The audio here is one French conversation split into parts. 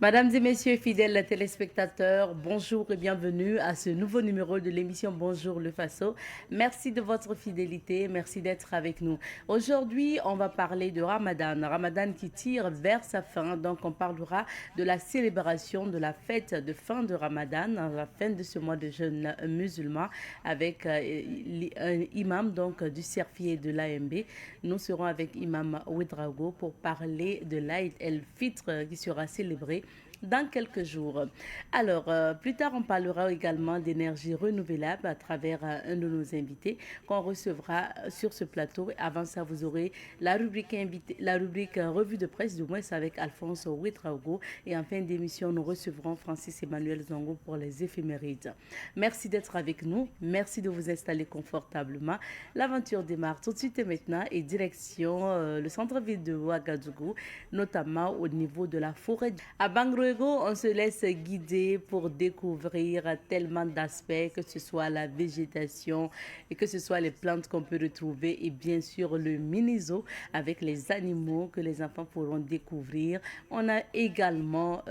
Mesdames et messieurs, fidèles téléspectateurs, bonjour et bienvenue à ce nouveau numéro de l'émission Bonjour le Faso. Merci de votre fidélité, merci d'être avec nous. Aujourd'hui, on va parler de Ramadan, Ramadan qui tire vers sa fin. Donc, on parlera de la célébration de la fête de fin de Ramadan, la fin de ce mois de jeûne musulman, avec un imam donc du Cerfier de l'AMB. Nous serons avec Imam Ouedraogo pour parler de l'Aïd el-Fitr qui sera célébré dans quelques jours. Alors, plus tard, on parlera également d'énergie renouvelable à travers un de nos invités qu'on recevra sur ce plateau. Avant ça, vous aurez la rubrique revue de presse du moins avec Alphonse Ouedraogo. Et en fin d'émission, nous recevrons Francis Emmanuel Zongo pour les éphémérides. Merci d'être avec nous. Merci de vous installer confortablement. L'aventure démarre tout de suite et maintenant et direction le centre-ville de Ouagadougou, notamment au niveau de la forêt. À Bangrouego, on se laisse guider pour découvrir tellement d'aspects, que ce soit la végétation et que ce soit les plantes qu'on peut retrouver et bien sûr le mini-zoo avec les animaux que les enfants pourront découvrir. On a également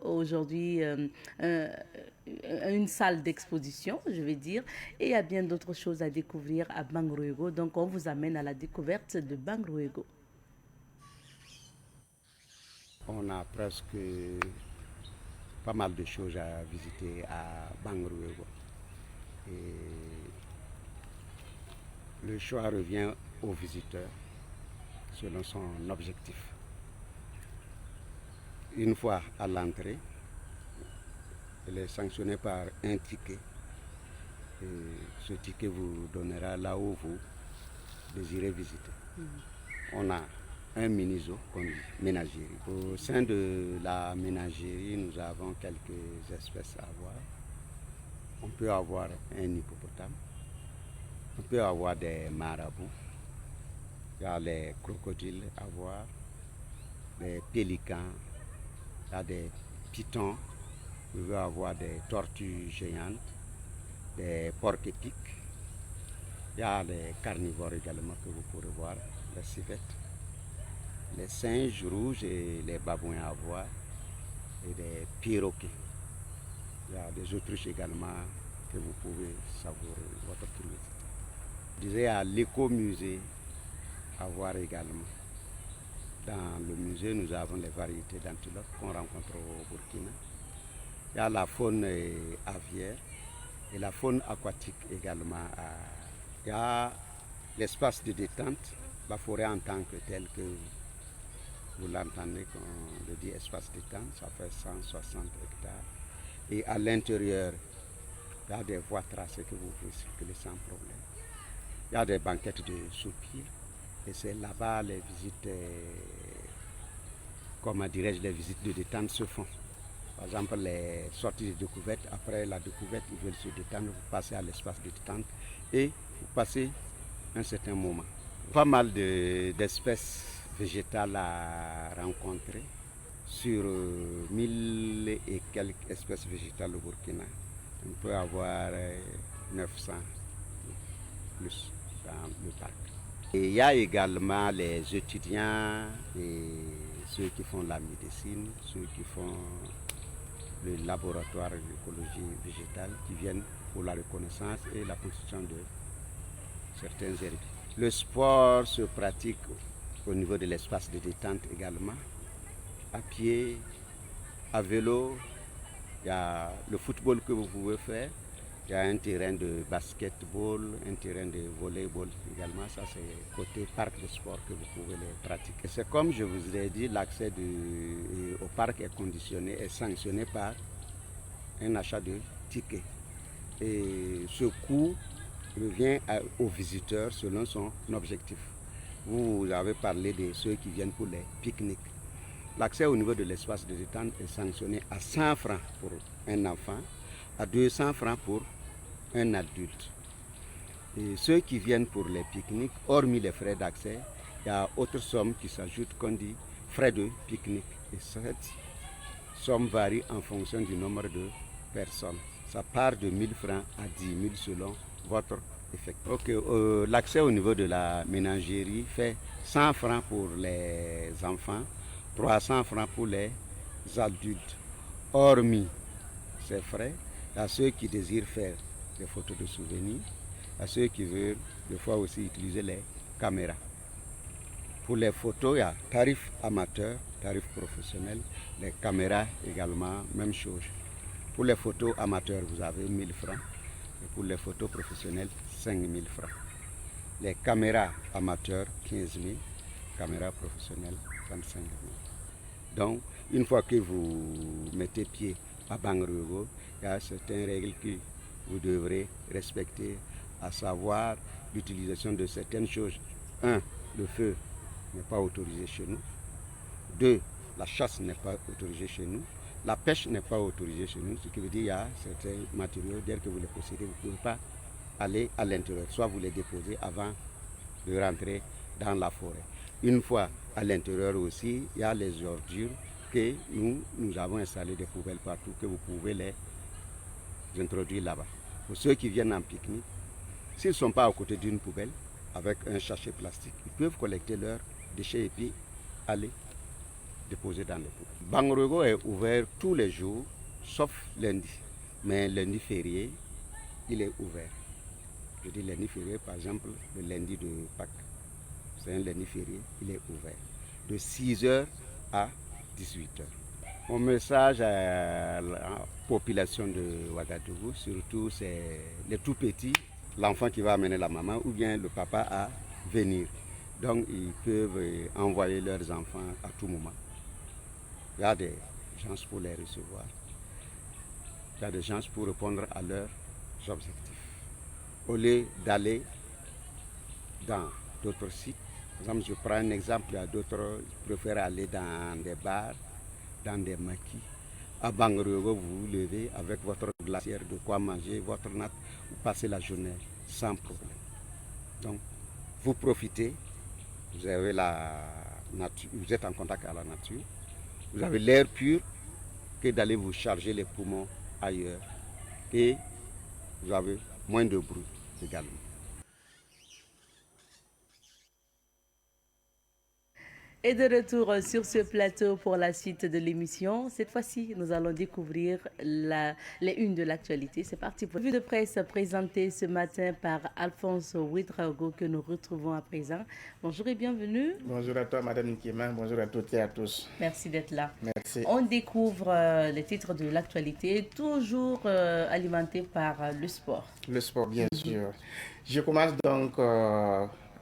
aujourd'hui une salle d'exposition, je vais dire, et il y a bien d'autres choses à découvrir à Bangrouego. Donc on vous amène à la découverte de Bangrouego. On a presque pas mal de choses à visiter à Bangrouego. Et le choix revient au visiteur selon son objectif. Une fois à l'entrée, elle est sanctionnée par un ticket. Et ce ticket vous donnera là où vous désirez visiter. On a un mini-zoo qu'on dit ménagerie. Au sein de la ménagerie, nous avons quelques espèces à voir. On peut avoir un hippopotame, on peut avoir des marabouts, il y a les crocodiles à voir, des pélicans, il y a des pitons, vous pouvez avoir des tortues géantes, des porcs-épics, il y a les carnivores également que vous pourrez voir, les civettes, les singes rouges et les babouins à voir et des perroquets. Il y a des autruches également que vous pouvez savourer votre curiosité. Je dirais à l'écomusée à voir également. Dans le musée, nous avons les variétés d'antilopes qu'on rencontre au Burkina. Il y a la faune aviaire et la faune aquatique également. Il y a l'espace de détente, la forêt en tant que telle que vous l'entendez quand on le dit espace détente, ça fait 160 hectares. Et à l'intérieur, il y a des voies tracées que vous pouvez circuler sans problème. Il y a des banquettes de soupirs et c'est là-bas les visites, comment dirais-je, les visites de détente se font. Par exemple, les sorties de découverte, après la découverte, ils veulent se détendre, vous passez à l'espace de détente et vous passez un certain moment. Pas mal d'espèces végétales à rencontrer sur 1000 et quelques espèces végétales au Burkina. On peut avoir 900 plus dans le parc. Et il y a également les étudiants et ceux qui font la médecine, ceux qui font le laboratoire d'écologie végétale qui viennent pour la reconnaissance et la constitution de certains herbiers. Le sport se pratique au niveau de l'espace de détente également, à pied, à vélo. Il y a le football que vous pouvez faire. Il y a un terrain de basketball, un terrain de volleyball également. Ça, c'est côté parc de sport que vous pouvez les pratiquer. C'est comme je vous ai dit, l'accès au parc est conditionné, est sanctionné par un achat de tickets. Et ce coût revient au visiteur selon son objectif. Vous avez parlé de ceux qui viennent pour les pique-niques. L'accès au niveau de l'espace de détente est sanctionné à 100 francs pour un enfant, à 200 francs pour un adulte. Et ceux qui viennent pour les pique-niques, hormis les frais d'accès, il y a autre somme qui s'ajoute qu'on dit frais de pique-nique. Et cette somme varie en fonction du nombre de personnes. Ça part de 1000 francs à 10 000 selon votre effectif. L'accès au niveau de la ménagerie fait 100 francs pour les enfants, 300 francs pour les adultes, hormis ces frais, il y a ceux qui désirent faire des photos de souvenirs, il y a ceux qui veulent des fois aussi utiliser les caméras. Pour les photos, il y a tarif amateur, tarif professionnel, les caméras également, même chose. Pour les photos amateurs, vous avez 1000 francs, et pour les photos professionnelles, 5000 francs. Les caméras amateurs, 15 000, caméras professionnelles, 35 000. Donc, une fois que vous mettez pied à Bangrego, il y a certaines règles que vous devrez respecter, à savoir l'utilisation de certaines choses. 1. Le feu n'est pas autorisé chez nous. 2. La chasse n'est pas autorisée chez nous. La pêche n'est pas autorisée chez nous, ce qui veut dire qu'il y a certains matériaux, dès que vous les possédez, vous ne pouvez pas aller à l'intérieur. Soit vous les déposez avant de rentrer dans la forêt. Une fois à l'intérieur aussi, il y a les ordures que nous avons installé des poubelles partout, que vous pouvez les introduire là-bas. Pour ceux qui viennent en pique-nique, s'ils ne sont pas à côté d'une poubelle, avec un sachet plastique, ils peuvent collecter leurs déchets et puis aller déposer dans les poubelles. Bangrego est ouvert tous les jours, sauf lundi. Mais lundi férié, il est ouvert. Je dis lundi férié, par exemple, le lundi de Pâques. C'est un lundi férié, il est ouvert. De 6h à 18h. Mon message à la population de Ouagadougou, surtout c'est les tout petits, l'enfant qui va amener la maman ou bien le papa à venir. Donc ils peuvent envoyer leurs enfants à tout moment. Il y a des gens pour les recevoir. Il y a des gens pour répondre à leurs objectifs. Au lieu d'aller dans d'autres sites, par exemple, je prends un exemple, il y a d'autres qui préfèrent aller dans des bars, dans des maquis. À Bangrego, vous vous levez avec votre glacière, de quoi manger, votre natte, vous passez la journée sans problème. Donc, vous profitez, vous avez la nature, vous êtes en contact avec la nature, vous avez l'air pur que d'aller vous charger les poumons ailleurs. Et vous avez moins de bruit également. Et de retour sur ce plateau pour la suite de l'émission. Cette fois-ci, nous allons découvrir les unes de l'actualité. C'est parti pour la vue de presse présentée ce matin par Alphonse Ouedraogo que nous retrouvons à présent. Bonjour et bienvenue. Bonjour à toi, Madame Nkema. Bonjour à toutes et à tous. Merci d'être là. Merci. On découvre les titres de l'actualité, toujours alimentés par le sport. Le sport, bien sûr. Je commence donc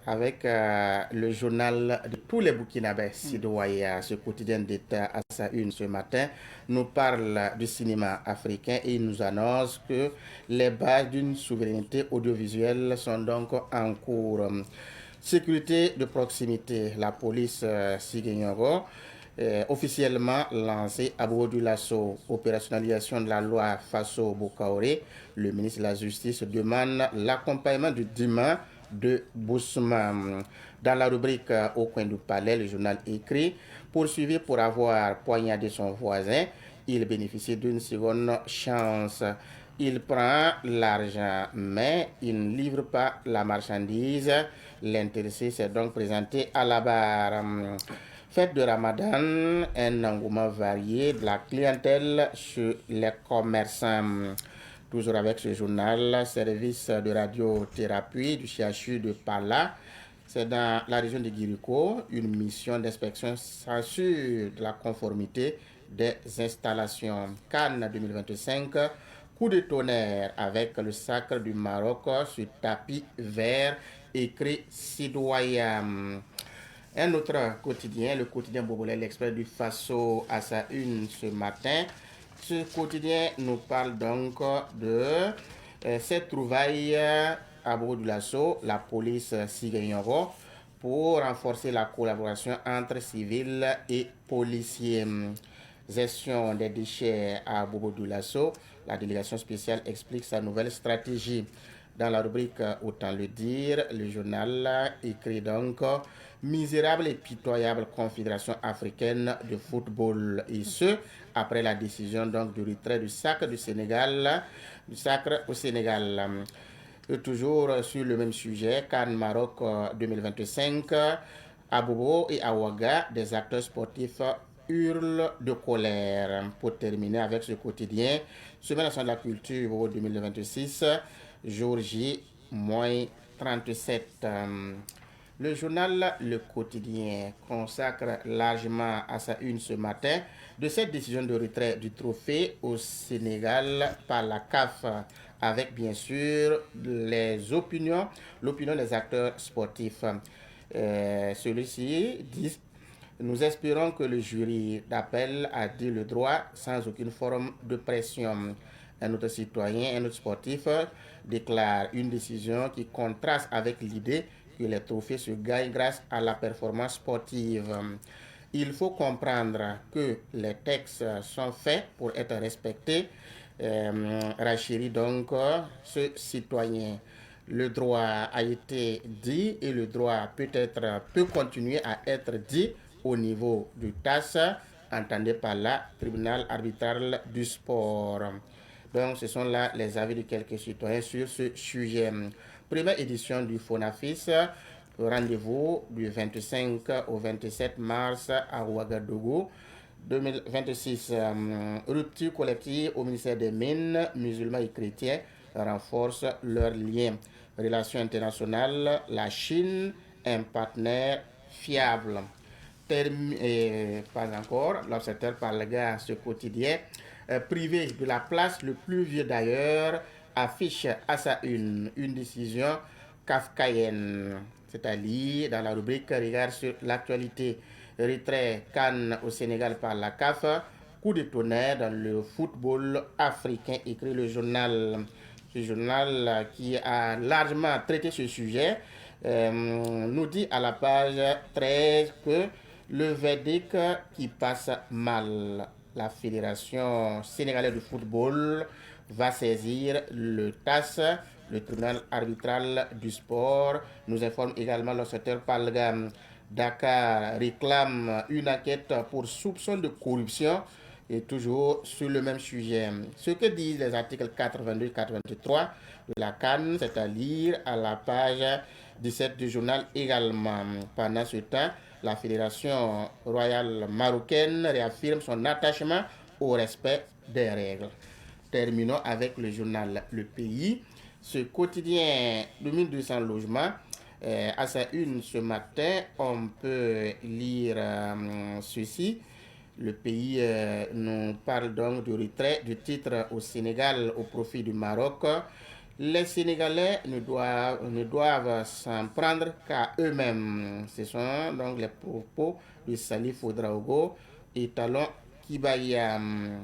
avec le journal de tous les Burkinabés, Sidoaya, ce quotidien d'État à sa une ce matin, nous parle du cinéma africain et il nous annonce que les bases d'une souveraineté audiovisuelle sont donc en cours. Sécurité de proximité, la police Siguignoro, officiellement lancée à Bobo Lasso, opérationnalisation de la loi Faso Bokaoré, le ministre de la Justice demande l'accompagnement du Dima de Boussouma. Dans la rubrique Au coin du palais, le journal écrit poursuivi pour avoir poignardé son voisin, il bénéficie d'une seconde chance. Il prend l'argent, mais il ne livre pas la marchandise. L'intéressé s'est donc présenté à la barre. Fête de Ramadan, un engouement varié de la clientèle chez les commerçants. Toujours avec ce journal, service de radiothérapie du CHU de Pala. C'est dans la région de Guirico, une mission d'inspection s'assure de la conformité des installations. Cannes 2025, coup de tonnerre avec le sacre du Maroc sur tapis vert, écrit Sidoyam. Un autre quotidien, le quotidien Bobolais, l'Express du Faso à sa une ce matin. Ce quotidien nous parle donc de cette trouvaille à Bobo Lasso, la police Siguignoro, pour renforcer la collaboration entre civils et policiers. Gestion des déchets à Bobo Lasso, la délégation spéciale explique sa nouvelle stratégie. Dans la rubrique Autant le dire, le journal écrit donc misérable et pitoyable confédération africaine de football, et ce après la décision donc du retrait du sacre du Sénégal, du sacre au Sénégal. Toujours sur le même sujet, Cannes Maroc 2025, à Bobo et à Ouaga, des acteurs sportifs hurle de colère. Pour terminer avec ce quotidien, Semaine nationale de la culture au 2026, jour J, moins 37. Le journal Le Quotidien consacre largement à sa une ce matin de cette décision de retrait du trophée au Sénégal par la CAF, avec bien sûr l'opinion des acteurs sportifs. Celui-ci dit: nous espérons que le jury d'appel a dit le droit sans aucune forme de pression. Un autre citoyen, un autre sportif déclare une décision qui contraste avec l'idée que les trophées se gagnent grâce à la performance sportive. Il faut comprendre que les textes sont faits pour être respectés. Rachérit donc ce citoyen. Le droit a été dit et le droit peut continuer à être dit au niveau du TAS, entendez par là tribunal arbitral du sport. Donc ce sont là les avis de quelques citoyens sur ce sujet. Première édition du FONAFIS, rendez-vous du 25 au 27 mars à Ouagadougou. 2026, rupture collective au ministère des Mines, musulmans et chrétiens renforcent leurs liens. Relations internationales, la Chine, un partenaire fiable. Pas encore, l'observateur parle ce quotidien, privé de la place le plus vieux d'ailleurs, affiche à sa une décision kafkaïenne, c'est-à-dire dans la rubrique Regard sur l'actualité, retrait CAN au Sénégal par la CAF, coup de tonnerre dans le football africain, écrit le journal. Ce journal qui a largement traité ce sujet nous dit à la page 13 que le verdict qui passe mal. La Fédération sénégalaise de football va saisir le TAS, le tribunal arbitral du sport. Nous informe également l'observateur Palgam. Dakar réclame une enquête pour soupçon de corruption et toujours sur le même sujet. Ce que disent les articles 82-83 de la CAN, c'est à lire à la page 17 du journal également. Pendant ce temps, la Fédération royale marocaine réaffirme son attachement au respect des règles. Terminons avec le journal Le Pays. Ce quotidien de 1200 logements, à sa une ce matin, on peut lire ceci. Le Pays nous parle donc du retrait du titre au Sénégal au profit du Maroc. Les Sénégalais ne doivent s'en prendre qu'à eux-mêmes. Ce sont donc les propos de Salif Ouedraogo et Talon Kibayam.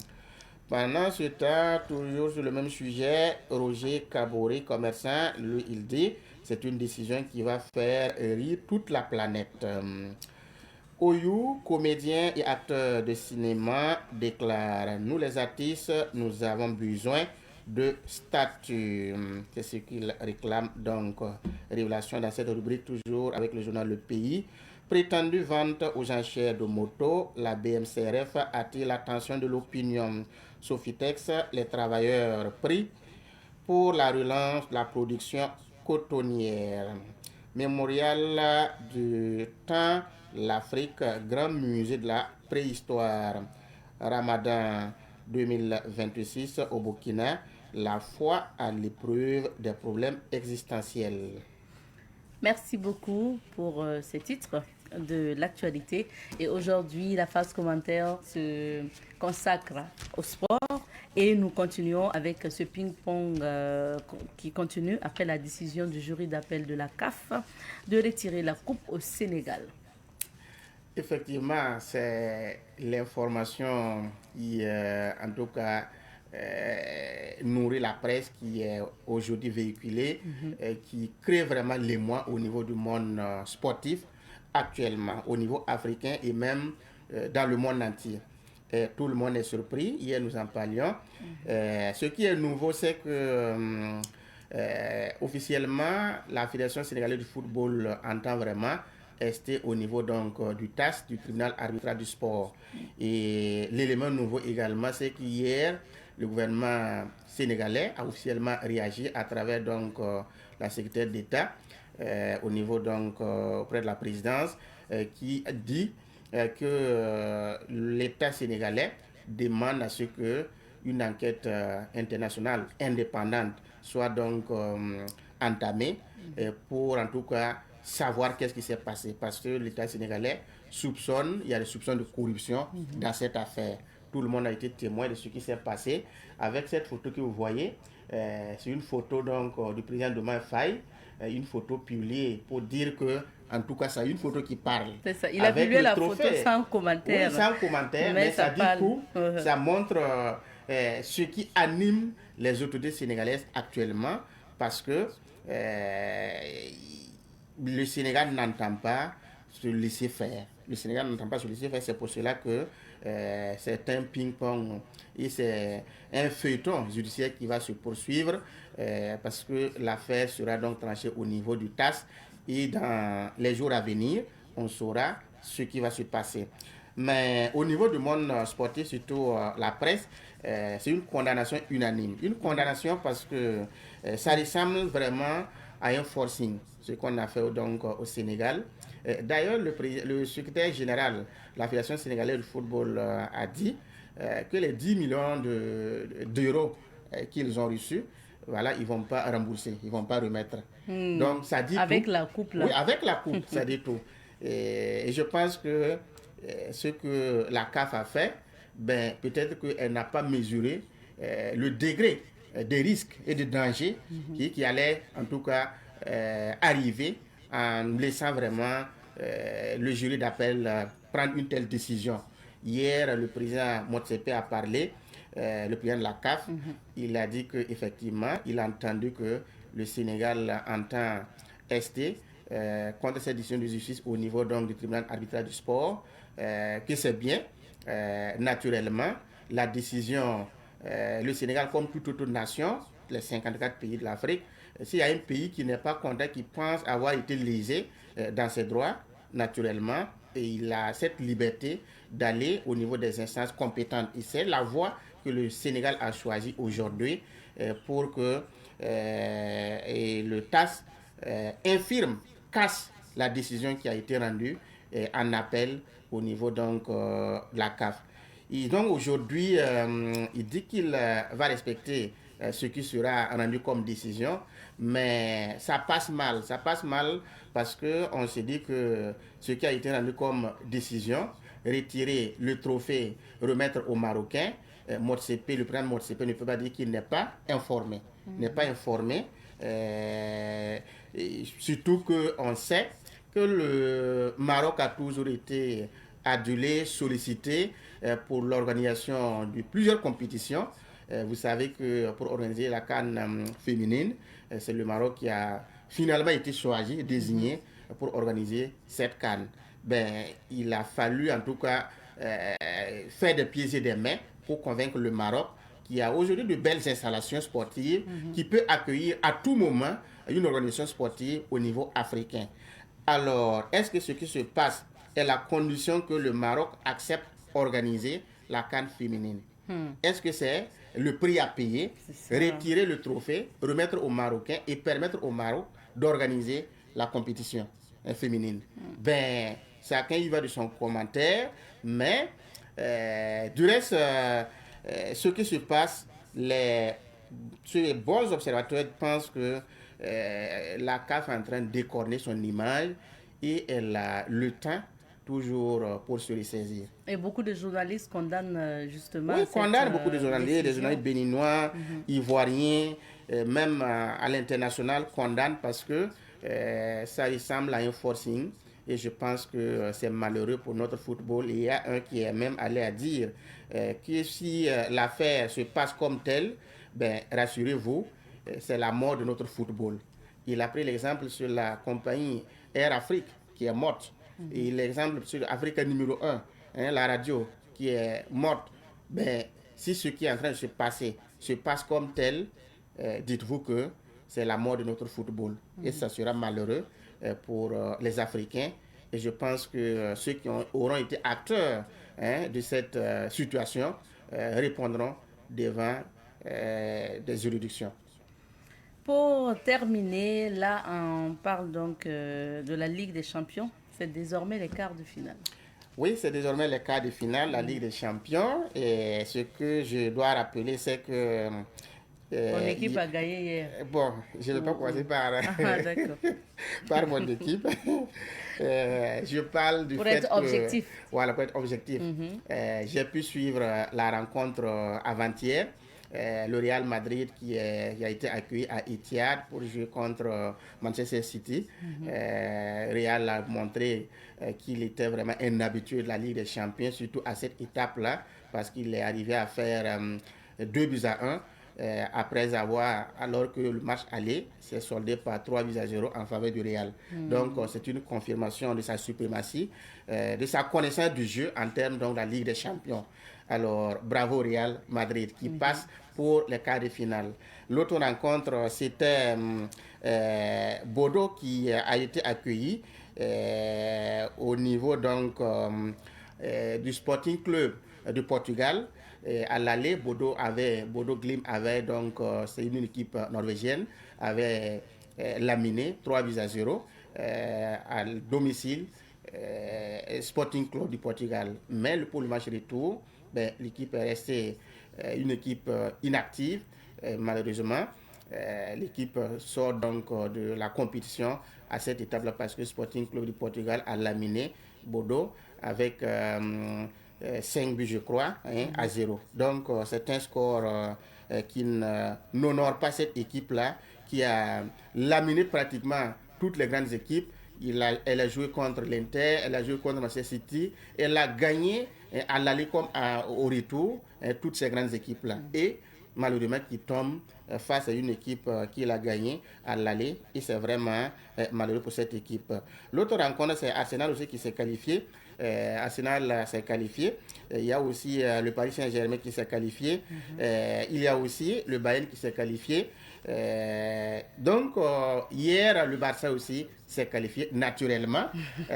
Pendant ce temps, toujours sur le même sujet, Roger Kaboré, commerçant, lui, il dit: c'est une décision qui va faire rire toute la planète. Oyou, comédien et acteur de cinéma, déclare: nous les artistes, nous avons besoin de statut. C'est ce qu'il réclame donc. Révélation dans cette rubrique toujours avec le journal Le Pays. Prétendue vente aux enchères de motos, la BMCRF attire l'attention de l'opinion. Sofitex, les travailleurs pris pour la relance de la production cotonnière. Mémorial du temps, l'Afrique, grand musée de la préhistoire. Ramadan 2026 au Burkina, la foi à l'épreuve des problèmes existentiels. Merci beaucoup pour ces titres de l'actualité. Et aujourd'hui, la phase commentaire se consacre au sport et nous continuons avec ce ping-pong qui continue après la décision du jury d'appel de la CAF de retirer la coupe au Sénégal. Effectivement, c'est l'information qui, en tout cas, nourrit la presse qui est aujourd'hui véhiculée, qui crée vraiment l'émoi au niveau du monde sportif actuellement, au niveau africain et même dans le monde entier. Et tout le monde est surpris. Hier, nous en parlions. Ce qui est nouveau, c'est que officiellement, la Fédération sénégalaise du football entend vraiment rester au niveau donc du TAS, du tribunal arbitral du sport. Et l'élément nouveau également, c'est qu'hier, le gouvernement sénégalais a officiellement réagi à travers donc la secrétaire d'État au niveau donc auprès de la présidence qui dit que l'État sénégalais demande à ce que une enquête internationale indépendante soit donc entamée pour en tout cas savoir qu'est-ce qui s'est passé, parce que l'État sénégalais soupçonne, il y a des soupçons de corruption dans cette affaire. Tout le monde a été témoin de ce qui s'est passé. Avec cette photo que vous voyez, c'est une photo donc du président Diomaye Faye, une photo publiée pour dire que, en tout cas, c'est une photo qui parle. C'est ça. Il a publié la photo sans commentaire. Oui, sans commentaire, mais ça dit tout. Ça montre ce qui anime les autorités sénégalaises actuellement, parce que le Sénégal n'entend pas se laisser faire. Le Sénégal n'entend pas se laisser faire. C'est pour cela que c'est un ping-pong et c'est un feuilleton judiciaire qui va se poursuivre parce que l'affaire sera donc tranchée au niveau du TAS et dans les jours à venir, on saura ce qui va se passer. Mais au niveau du monde sportif, surtout la presse, c'est une condamnation unanime. Une condamnation parce que ça ressemble vraiment à un forcing, ce qu'on a fait donc au Sénégal. D'ailleurs, le secrétaire général de la Fédération sénégalaise de football a dit que les 10 millions d'euros qu'ils ont reçus, voilà, ils ne vont pas rembourser, ils ne vont pas remettre. Donc, ça dit avec tout. La coupe, là. Oui, avec la coupe, ça dit tout. Et je pense que ce que la CAF a fait, ben, peut-être qu'elle n'a pas mesuré le degré des risques et des dangers qui allaient en tout cas arriver en laissant vraiment le jury d'appel prendre une telle décision. Hier, le président Motsepe a parlé, le président de la CAF, il a dit qu'effectivement, il a entendu que le Sénégal entend rester contre cette décision de justice au niveau donc, du tribunal arbitral du sport, que c'est bien, naturellement, la décision, le Sénégal comme toute autre nation, les 54 pays de l'Afrique, s'il y a un pays qui n'est pas content, qui pense avoir été lésé dans ses droits, naturellement, et il a cette liberté d'aller au niveau des instances compétentes. Et c'est la voie que le Sénégal a choisie aujourd'hui pour que le TAS infirme, casse la décision qui a été rendue en appel au niveau donc de la CAF. Et donc aujourd'hui, il dit qu'il va respecter ce qui sera rendu comme décision, mais ça passe mal parce qu'on se dit que ce qui a été rendu comme décision, retirer le trophée, remettre aux Marocains, Motsepe, le président Motsepe ne peut pas dire qu'il n'est pas informé. N'est pas informé, surtout qu'on sait que le Maroc a toujours été adulé, sollicité pour l'organisation de plusieurs compétitions. Vous savez que pour organiser la CAN féminine, c'est le Maroc qui a finalement été choisi, désigné pour organiser cette CAN. Ben, il a fallu en tout cas faire des pieds et des mains pour convaincre le Maroc qui a aujourd'hui de belles installations sportives, qui peut accueillir à tout moment une organisation sportive au niveau africain. Alors, est-ce que ce qui se passe est la condition que le Maroc accepte organiser la CAN féminine? Est-ce que c'est le prix à payer, retirer le trophée, remettre aux Marocains et permettre au Maroc d'organiser la compétition féminine? Ben, chacun y va de son commentaire, mais du reste, ce qui se passe, les bons observateurs pensent que la CAF est en train de décorner son image et elle a le temps toujours pour se ressaisir. Et beaucoup de journalistes condamnent justement. Oui, condamnent beaucoup de journalistes, décision. des journalistes béninois, ivoiriens, même à l'international condamnent parce que ça ressemble à un forcing. Et je pense que c'est malheureux pour notre football. Il y a un qui est même allé à dire que si l'affaire se passe comme telle, ben, rassurez-vous, c'est la mort de notre football. Il a pris l'exemple sur la compagnie Air Afrique qui est morte. Et l'exemple sur Africa numéro 1, hein, la radio qui est morte. Ben, si ce qui est en train de se passer se passe comme tel, dites-vous que c'est la mort de notre football. Et ça sera malheureux pour les Africains. Et je pense que ceux qui auront été acteurs de cette situation répondront devant des juridictions. Pour terminer, là, on parle donc de la Ligue des Champions. C'est désormais les quarts de finale. Oui, c'est désormais le quart de finale, la Ligue des Champions. Et ce que je dois rappeler, c'est que... Ton équipe a gagné hier. Bon, je ne vais pas commencer par, Ah, d'accord. par mon équipe. Je parle du Pour fait être que... objectif. Voilà, pour être objectif. J'ai pu suivre la rencontre avant-hier. Le Real Madrid qui a été accueilli à Etihad pour jouer contre Manchester City. Real a montré qu'il était vraiment un habitué de la Ligue des Champions, surtout à cette étape-là, parce qu'il est arrivé à faire 2-1. Après avoir, alors que le match allait, s'est soldé par 3-0 en faveur du Real. Donc, c'est une confirmation de sa suprématie, de sa connaissance du jeu en termes donc, de la Ligue des Champions. Alors, bravo Real Madrid qui passe pour les quarts de finale. L'autre rencontre, c'était Bordeaux qui a été accueilli au niveau donc, du Sporting Club du Portugal. À l'aller, Bordeaux Glimt avait donc, c'est une équipe norvégienne, avait laminé 3-0 à domicile Sporting Club du Portugal. Mais pour le match retour, l'équipe est restée une équipe inactive, malheureusement. L'équipe sort donc de la compétition à cette étape-là parce que Sporting Club du Portugal a laminé Bordeaux avec 5 buts, je crois, à 0. Donc, c'est un score qui n'honore pas cette équipe-là, qui a laminé pratiquement toutes les grandes équipes. Elle a joué contre l'Inter, elle a joué contre Manchester City, elle a gagné à l'aller comme au retour toutes ces grandes équipes-là. Et malheureusement, qui tombe face à une équipe qui l'a gagné à l'aller. Et c'est vraiment malheureux pour cette équipe. L'autre rencontre, c'est Arsenal aussi qui s'est qualifié. Arsenal s'est qualifié. Il y a aussi le Paris Saint-Germain qui s'est qualifié. Il y a aussi le Bayern qui s'est qualifié. Donc, hier, le Barça aussi s'est qualifié naturellement.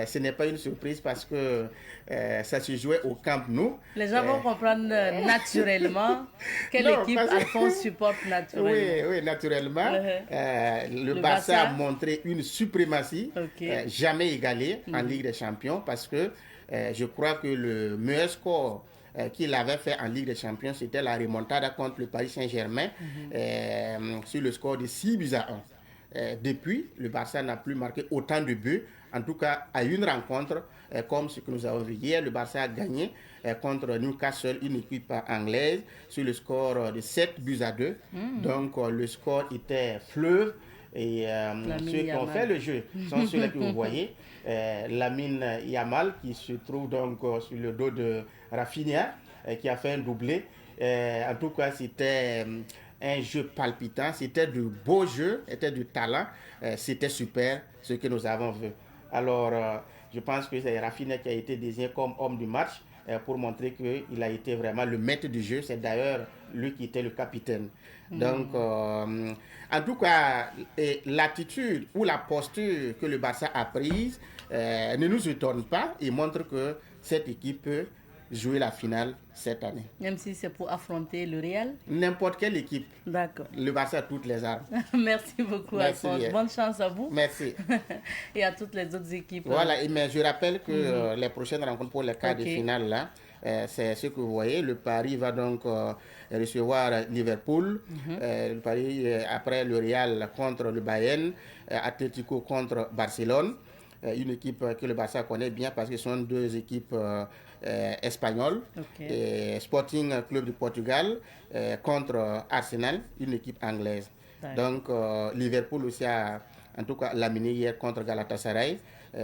Ce n'est pas une surprise parce que ça se jouait au Camp Nou. Les gens vont comprendre naturellement quelle équipe Alphonse supporte naturellement. Oui, naturellement. Le Barça a montré une suprématie jamais égalée en Ligue des Champions parce que je crois que le meilleur score qu'il avait fait en Ligue des Champions, c'était la remontada contre le Paris Saint-Germain sur le score de 6-1. Depuis, le Barça n'a plus marqué autant de buts, en tout cas à une rencontre, comme ce que nous avons vu hier. Le Barça a gagné contre Newcastle, une équipe anglaise, sur le score de 7-2. Donc le score était fleuve. Et ceux qui ont fait le jeu sont ceux-là que vous voyez. Lamine Yamal qui se trouve donc sur le dos de Rafinha qui a fait un doublé. En tout cas, c'était un jeu palpitant, c'était du beau jeu, c'était du talent, c'était super ce que nous avons vu. Alors, je pense que c'est Rafinha qui a été désigné comme homme du match pour montrer qu'il a été vraiment le maître du jeu. C'est d'ailleurs lui qui était le capitaine. Donc, en tout cas, l'attitude ou la posture que le Barça a prise ne nous étonne pas et montre que cette équipe peut jouer la finale cette année. Même si c'est pour affronter le Real? N'importe quelle équipe. D'accord. Le Barça a toutes les armes. Merci beaucoup, Alphonse. Bonne chance à vous. Merci. Et à toutes les autres équipes. Voilà, mais je rappelle que les prochaines rencontres pour les quarts de finale, là, c'est ce que vous voyez. Le Paris va donc recevoir Liverpool. Le Paris, après le Real contre le Bayern. Atlético contre Barcelone. Une équipe que le Barça connaît bien parce que ce sont deux équipes espagnoles. Et Sporting Club du Portugal contre Arsenal, une équipe anglaise. Donc Liverpool aussi a en tout cas laminé hier contre Galatasaray,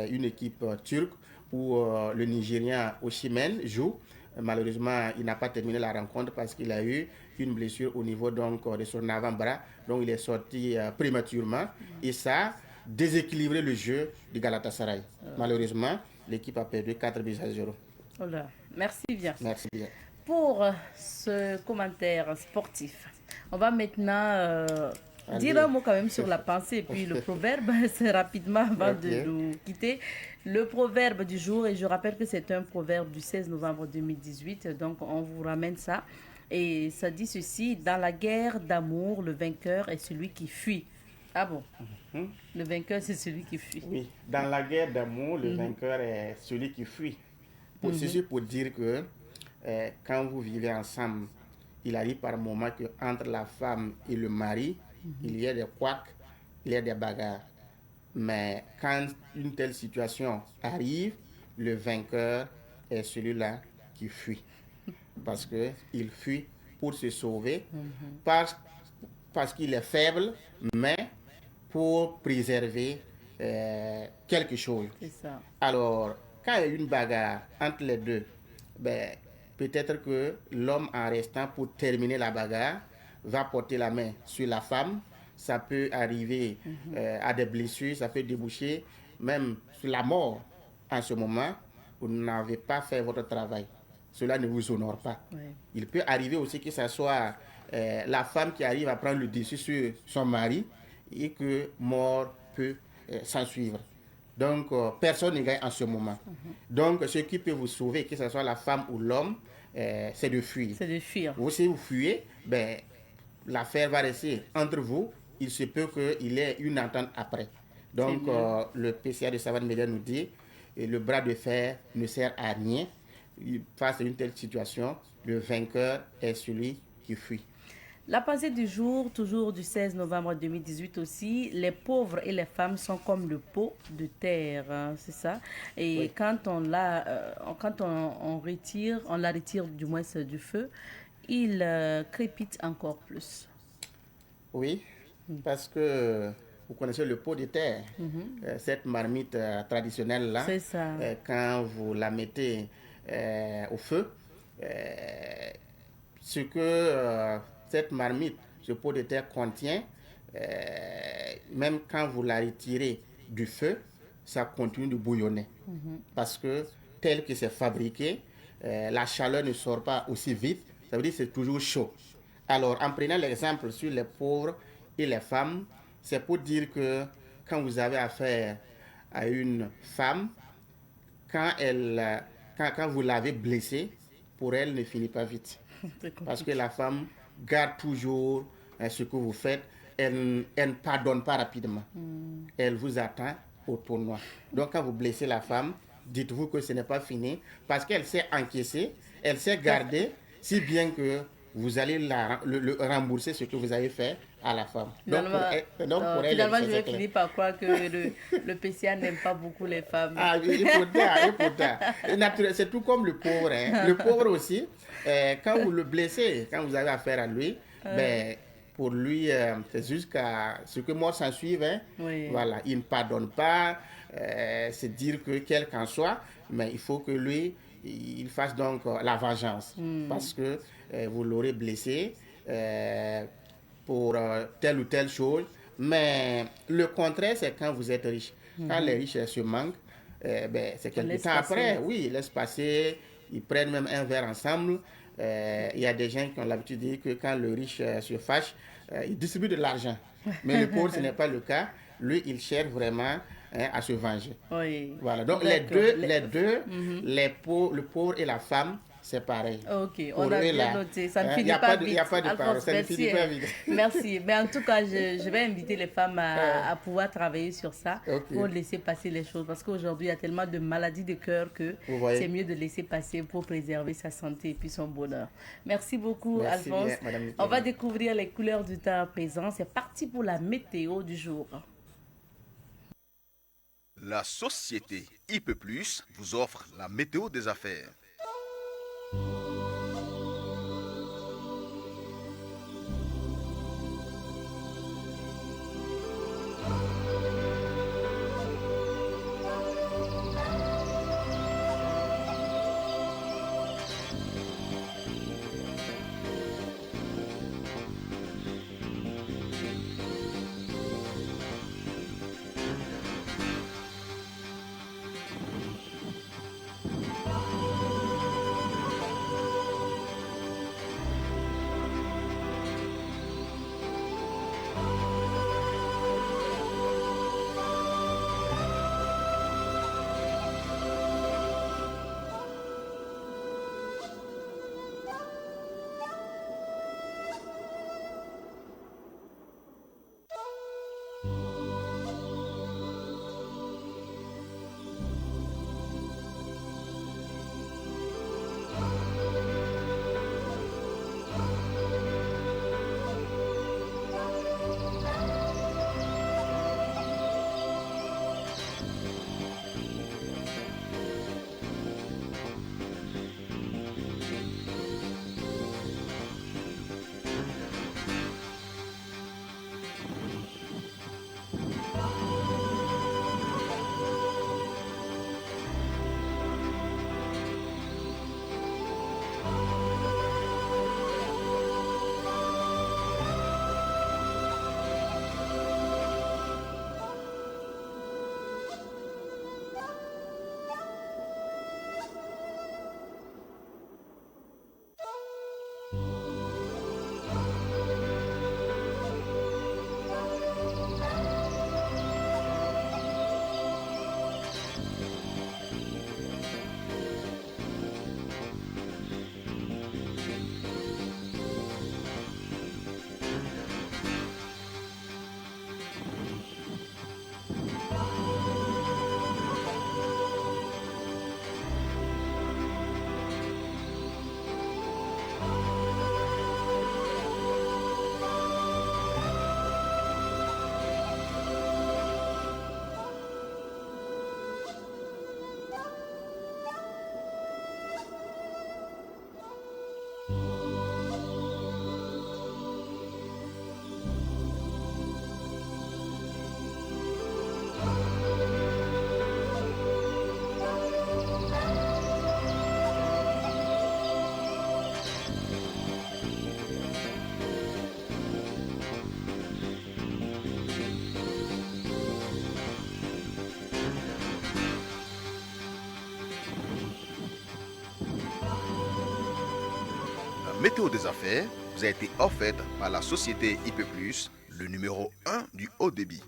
une équipe turque où le Nigérian Osimhen joue. Malheureusement, il n'a pas terminé la rencontre parce qu'il a eu une blessure au niveau donc, de son avant-bras. Donc il est sorti prématurément et ça a déséquilibré le jeu du Galatasaray. Malheureusement, l'équipe a perdu 4-0. Oh là. Merci bien. Merci bien. Pour ce commentaire sportif, on va maintenant dire un mot quand même sur la pensée et puis le proverbe, c'est rapidement avant de nous quitter. Le proverbe du jour, et je rappelle que c'est un proverbe du 16 novembre 2018, donc on vous ramène ça. Et ça dit ceci: dans la guerre d'amour, le vainqueur est celui qui fuit. Ah bon? Le vainqueur, c'est celui qui fuit. Oui, dans la guerre d'amour, le vainqueur est celui qui fuit. Ceci pour dire que quand vous vivez ensemble, il arrive par moment que entre la femme et le mari, il y a des couacs, il y a des bagarres. Mais quand une telle situation arrive, le vainqueur est celui-là qui fuit. Parce qu'il fuit pour se sauver, parce qu'il est faible, mais pour préserver quelque chose. C'est ça. Alors, quand il y a une bagarre entre les deux, ben, peut-être que l'homme, en restant pour terminer la bagarre, va porter la main sur la femme. Ça peut arriver à des blessures, ça peut déboucher même sur la mort. En ce moment, vous n'avez pas fait votre travail. Cela ne vous honore pas. Ouais. Il peut arriver aussi que ce soit la femme qui arrive à prendre le dessus sur son mari et que mort peut s'en suivre. Donc, personne ne gagne en ce moment. Donc, ce qui peut vous sauver, que ce soit la femme ou l'homme, c'est de fuir. C'est de fuir. Vous, si vous fuyez, ben, l'affaire va rester entre vous. Il se peut qu'il y ait une entente après. Donc, le PCA de Savane-Médère nous dit le bras de fer ne sert à rien. Face à une telle situation, le vainqueur est celui qui fuit. La pensée du jour, toujours du 16 novembre 2018 aussi, les pauvres et les femmes sont comme le pot de terre, hein, c'est ça. Et Oui. quand on la retire du moins du feu, il crépite encore plus. Oui, parce que vous connaissez le pot de terre, cette marmite traditionnelle-là. C'est ça. Quand vous la mettez au feu, ce que cette marmite, ce pot de terre contient, même quand vous la retirez du feu, ça continue de bouillonner. Parce que tel que c'est fabriqué, la chaleur ne sort pas aussi vite, ça veut dire que c'est toujours chaud. Alors, en prenant l'exemple sur les pauvres et les femmes, c'est pour dire que quand vous avez affaire à une femme, quand vous l'avez blessée, pour elle ne finit pas vite. Parce que la femme garde toujours ce que vous faites. Elle ne pardonne pas rapidement. Elle vous attend au tournoi. Donc quand vous blessez la femme, dites-vous que ce n'est pas fini. Parce qu'elle sait encaisser, elle sait garder, si bien que vous allez le rembourser ce que vous avez fait à la femme. Finalement, je vais finir par croire que le PCA n'aime pas beaucoup les femmes. Ah, et pourtant. C'est tout comme le pauvre. Hein. Le pauvre aussi, quand vous le blessez, quand vous avez affaire à lui, ben, pour lui, c'est jusqu'à ce que moi s'en suive. Hein. Oui. Voilà, il ne pardonne pas. C'est dire que quel qu'en soit, mais il faut que lui, il fasse donc la vengeance. Parce que vous l'aurez blessé pour telle ou telle chose. Mais le contraire, c'est quand vous êtes riche. Quand les riches se manquent, ben, c'est quelque temps après. Oui, ils laissent passer. Ils prennent même un verre ensemble. Il y a des gens qui ont l'habitude de dire que quand le riche se fâche, il distribue de l'argent. Mais le pauvre, ce n'est pas le cas. Lui, il cherche vraiment à se venger. Oui. Voilà. Donc, les deux, le pauvre et la femme, c'est pareil. Ok, pour on a bien là, noté. Ça ne finit pas vite. Il n'y a pas de parole, ça ne finit pas vite. Merci. Mais en tout cas, je vais inviter les femmes à pouvoir travailler sur ça pour laisser passer les choses. Parce qu'aujourd'hui, il y a tellement de maladies de cœur que c'est mieux de laisser passer pour préserver sa santé et puis son bonheur. Merci beaucoup, Merci Alphonse. bien, Madame On va découvrir les couleurs du temps présent. C'est parti pour la météo du jour. La société IP+ vous offre la météo des affaires. La météo des affaires vous a été offerte par la société IP+, le numéro 1 du haut débit.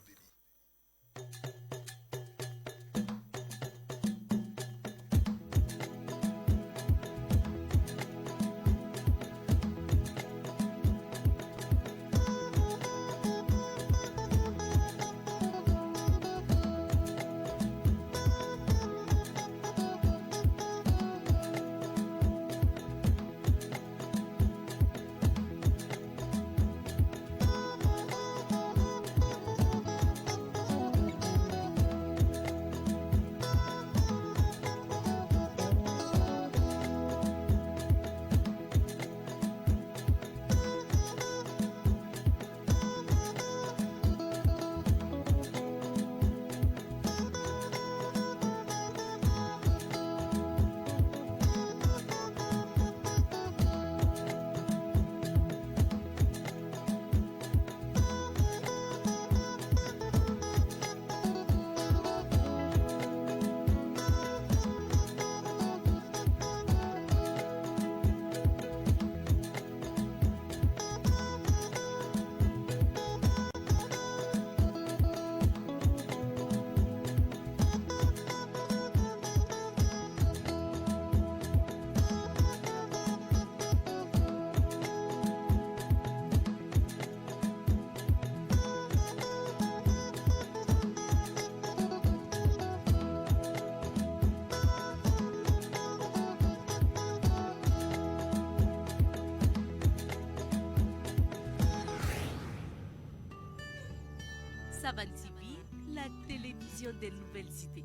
Savan TV, la télévision des nouvelles idées.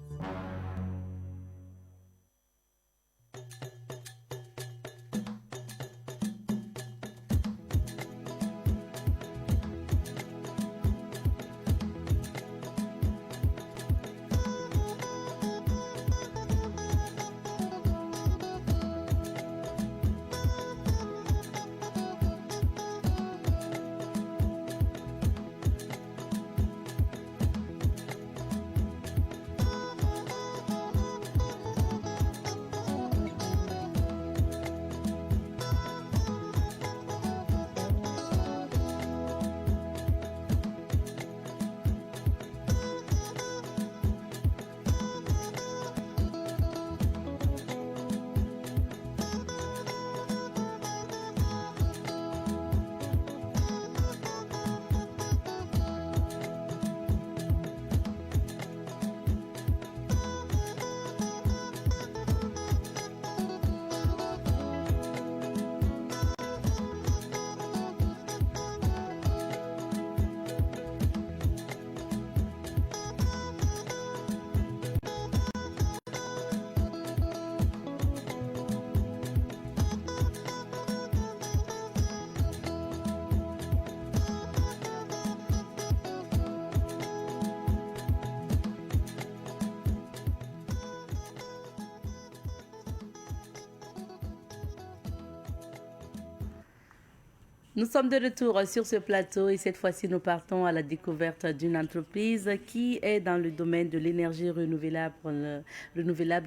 Nous sommes de retour sur ce plateau et cette fois-ci nous partons à la découverte d'une entreprise qui est dans le domaine de l'énergie renouvelable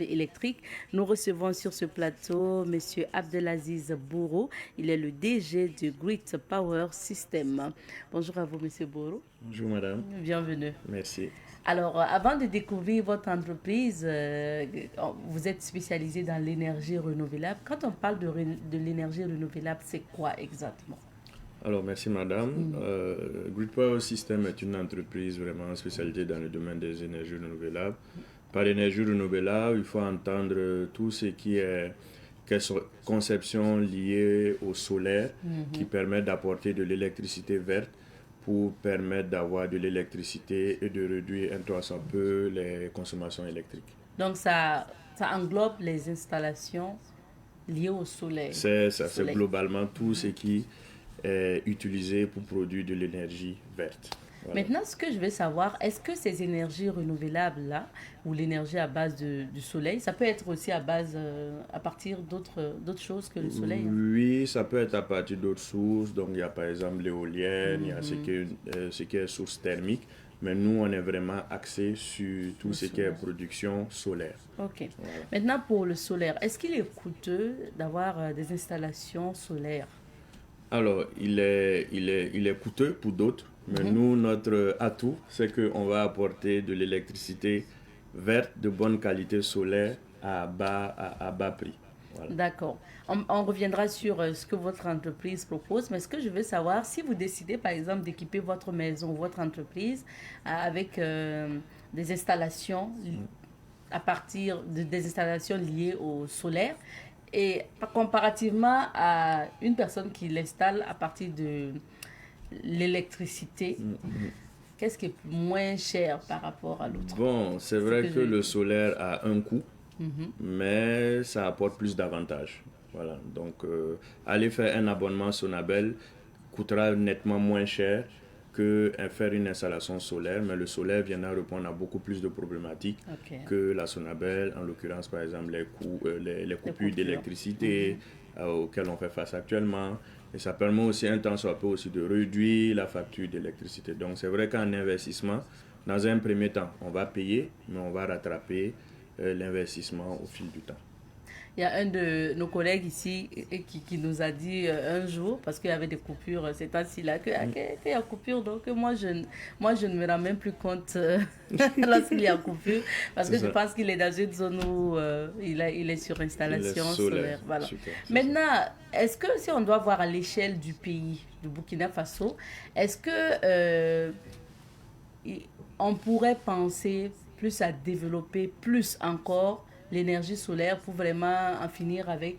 et électrique. Nous recevons sur ce plateau M. Abdelaziz Bourou. Il est le DG du Grid Power System. Bonjour à vous M. Bourou. Bonjour madame. Bienvenue. Merci. Alors, avant de découvrir votre entreprise, vous êtes spécialisé dans l'énergie renouvelable. Quand on parle de l'énergie renouvelable, c'est quoi exactement? Alors, merci madame. Grid Power System est une entreprise vraiment spécialisée dans le domaine des énergies renouvelables. Par énergie renouvelable, il faut entendre tout ce qui est conception liée au solaire qui permet d'apporter de l'électricité verte pour permettre d'avoir de l'électricité et de réduire un tant soit peu les consommations électriques. Donc, ça englobe les installations liées au soleil. C'est globalement tout ce qui est utilisé pour produire de l'énergie verte. Voilà. Maintenant, ce que je veux savoir, est-ce que ces énergies renouvelables-là, ou l'énergie à base du soleil, ça peut être aussi à partir d'autres choses que le soleil, hein? Oui, ça peut être à partir d'autres sources. Donc, il y a par exemple l'éolienne, il y a ce qui est source thermique. Mais nous, on est vraiment axé sur tout ce qui est production solaire. Ok. Voilà. Maintenant, pour le solaire, est-ce qu'il est coûteux d'avoir des installations solaires? Alors, il est coûteux pour d'autres, mais nous, notre atout, c'est qu'on va apporter de l'électricité verte de bonne qualité solaire à bas prix. Voilà. D'accord. On reviendra sur ce que votre entreprise propose, mais ce que je veux savoir, si vous décidez par exemple d'équiper votre maison ou votre entreprise avec des installations à partir des installations liées au solaire, et comparativement à une personne qui l'installe à partir de l'électricité, qu'est-ce qui est moins cher par rapport à l'autre? Bon, c'est vrai que le solaire a un coût, mais ça apporte plus d'avantages. Voilà. Donc, aller faire un abonnement Sonabel coûtera nettement moins cher que faire une installation solaire, mais le solaire viendra répondre à beaucoup plus de problématiques que la Sonabel, en l'occurrence par exemple les coupures d'électricité auxquelles on fait face actuellement. Et ça permet aussi un temps soit peu aussi de réduire la facture d'électricité. Donc c'est vrai qu'en investissement, dans un premier temps, on va payer, mais on va rattraper l'investissement au fil du temps. Il y a un de nos collègues ici qui nous a dit un jour, parce qu'il y avait des coupures ces temps-ci-là, qu'il y a coupure, donc moi je ne me rends même plus compte lorsqu'il y a coupure, parce que je pense qu'il est dans une zone où il est sur installation solaire. Voilà. Super, maintenant, est-ce que si on doit voir à l'échelle du pays, du Burkina Faso, est-ce que on pourrait penser plus à développer plus encore l'énergie solaire pour vraiment en finir avec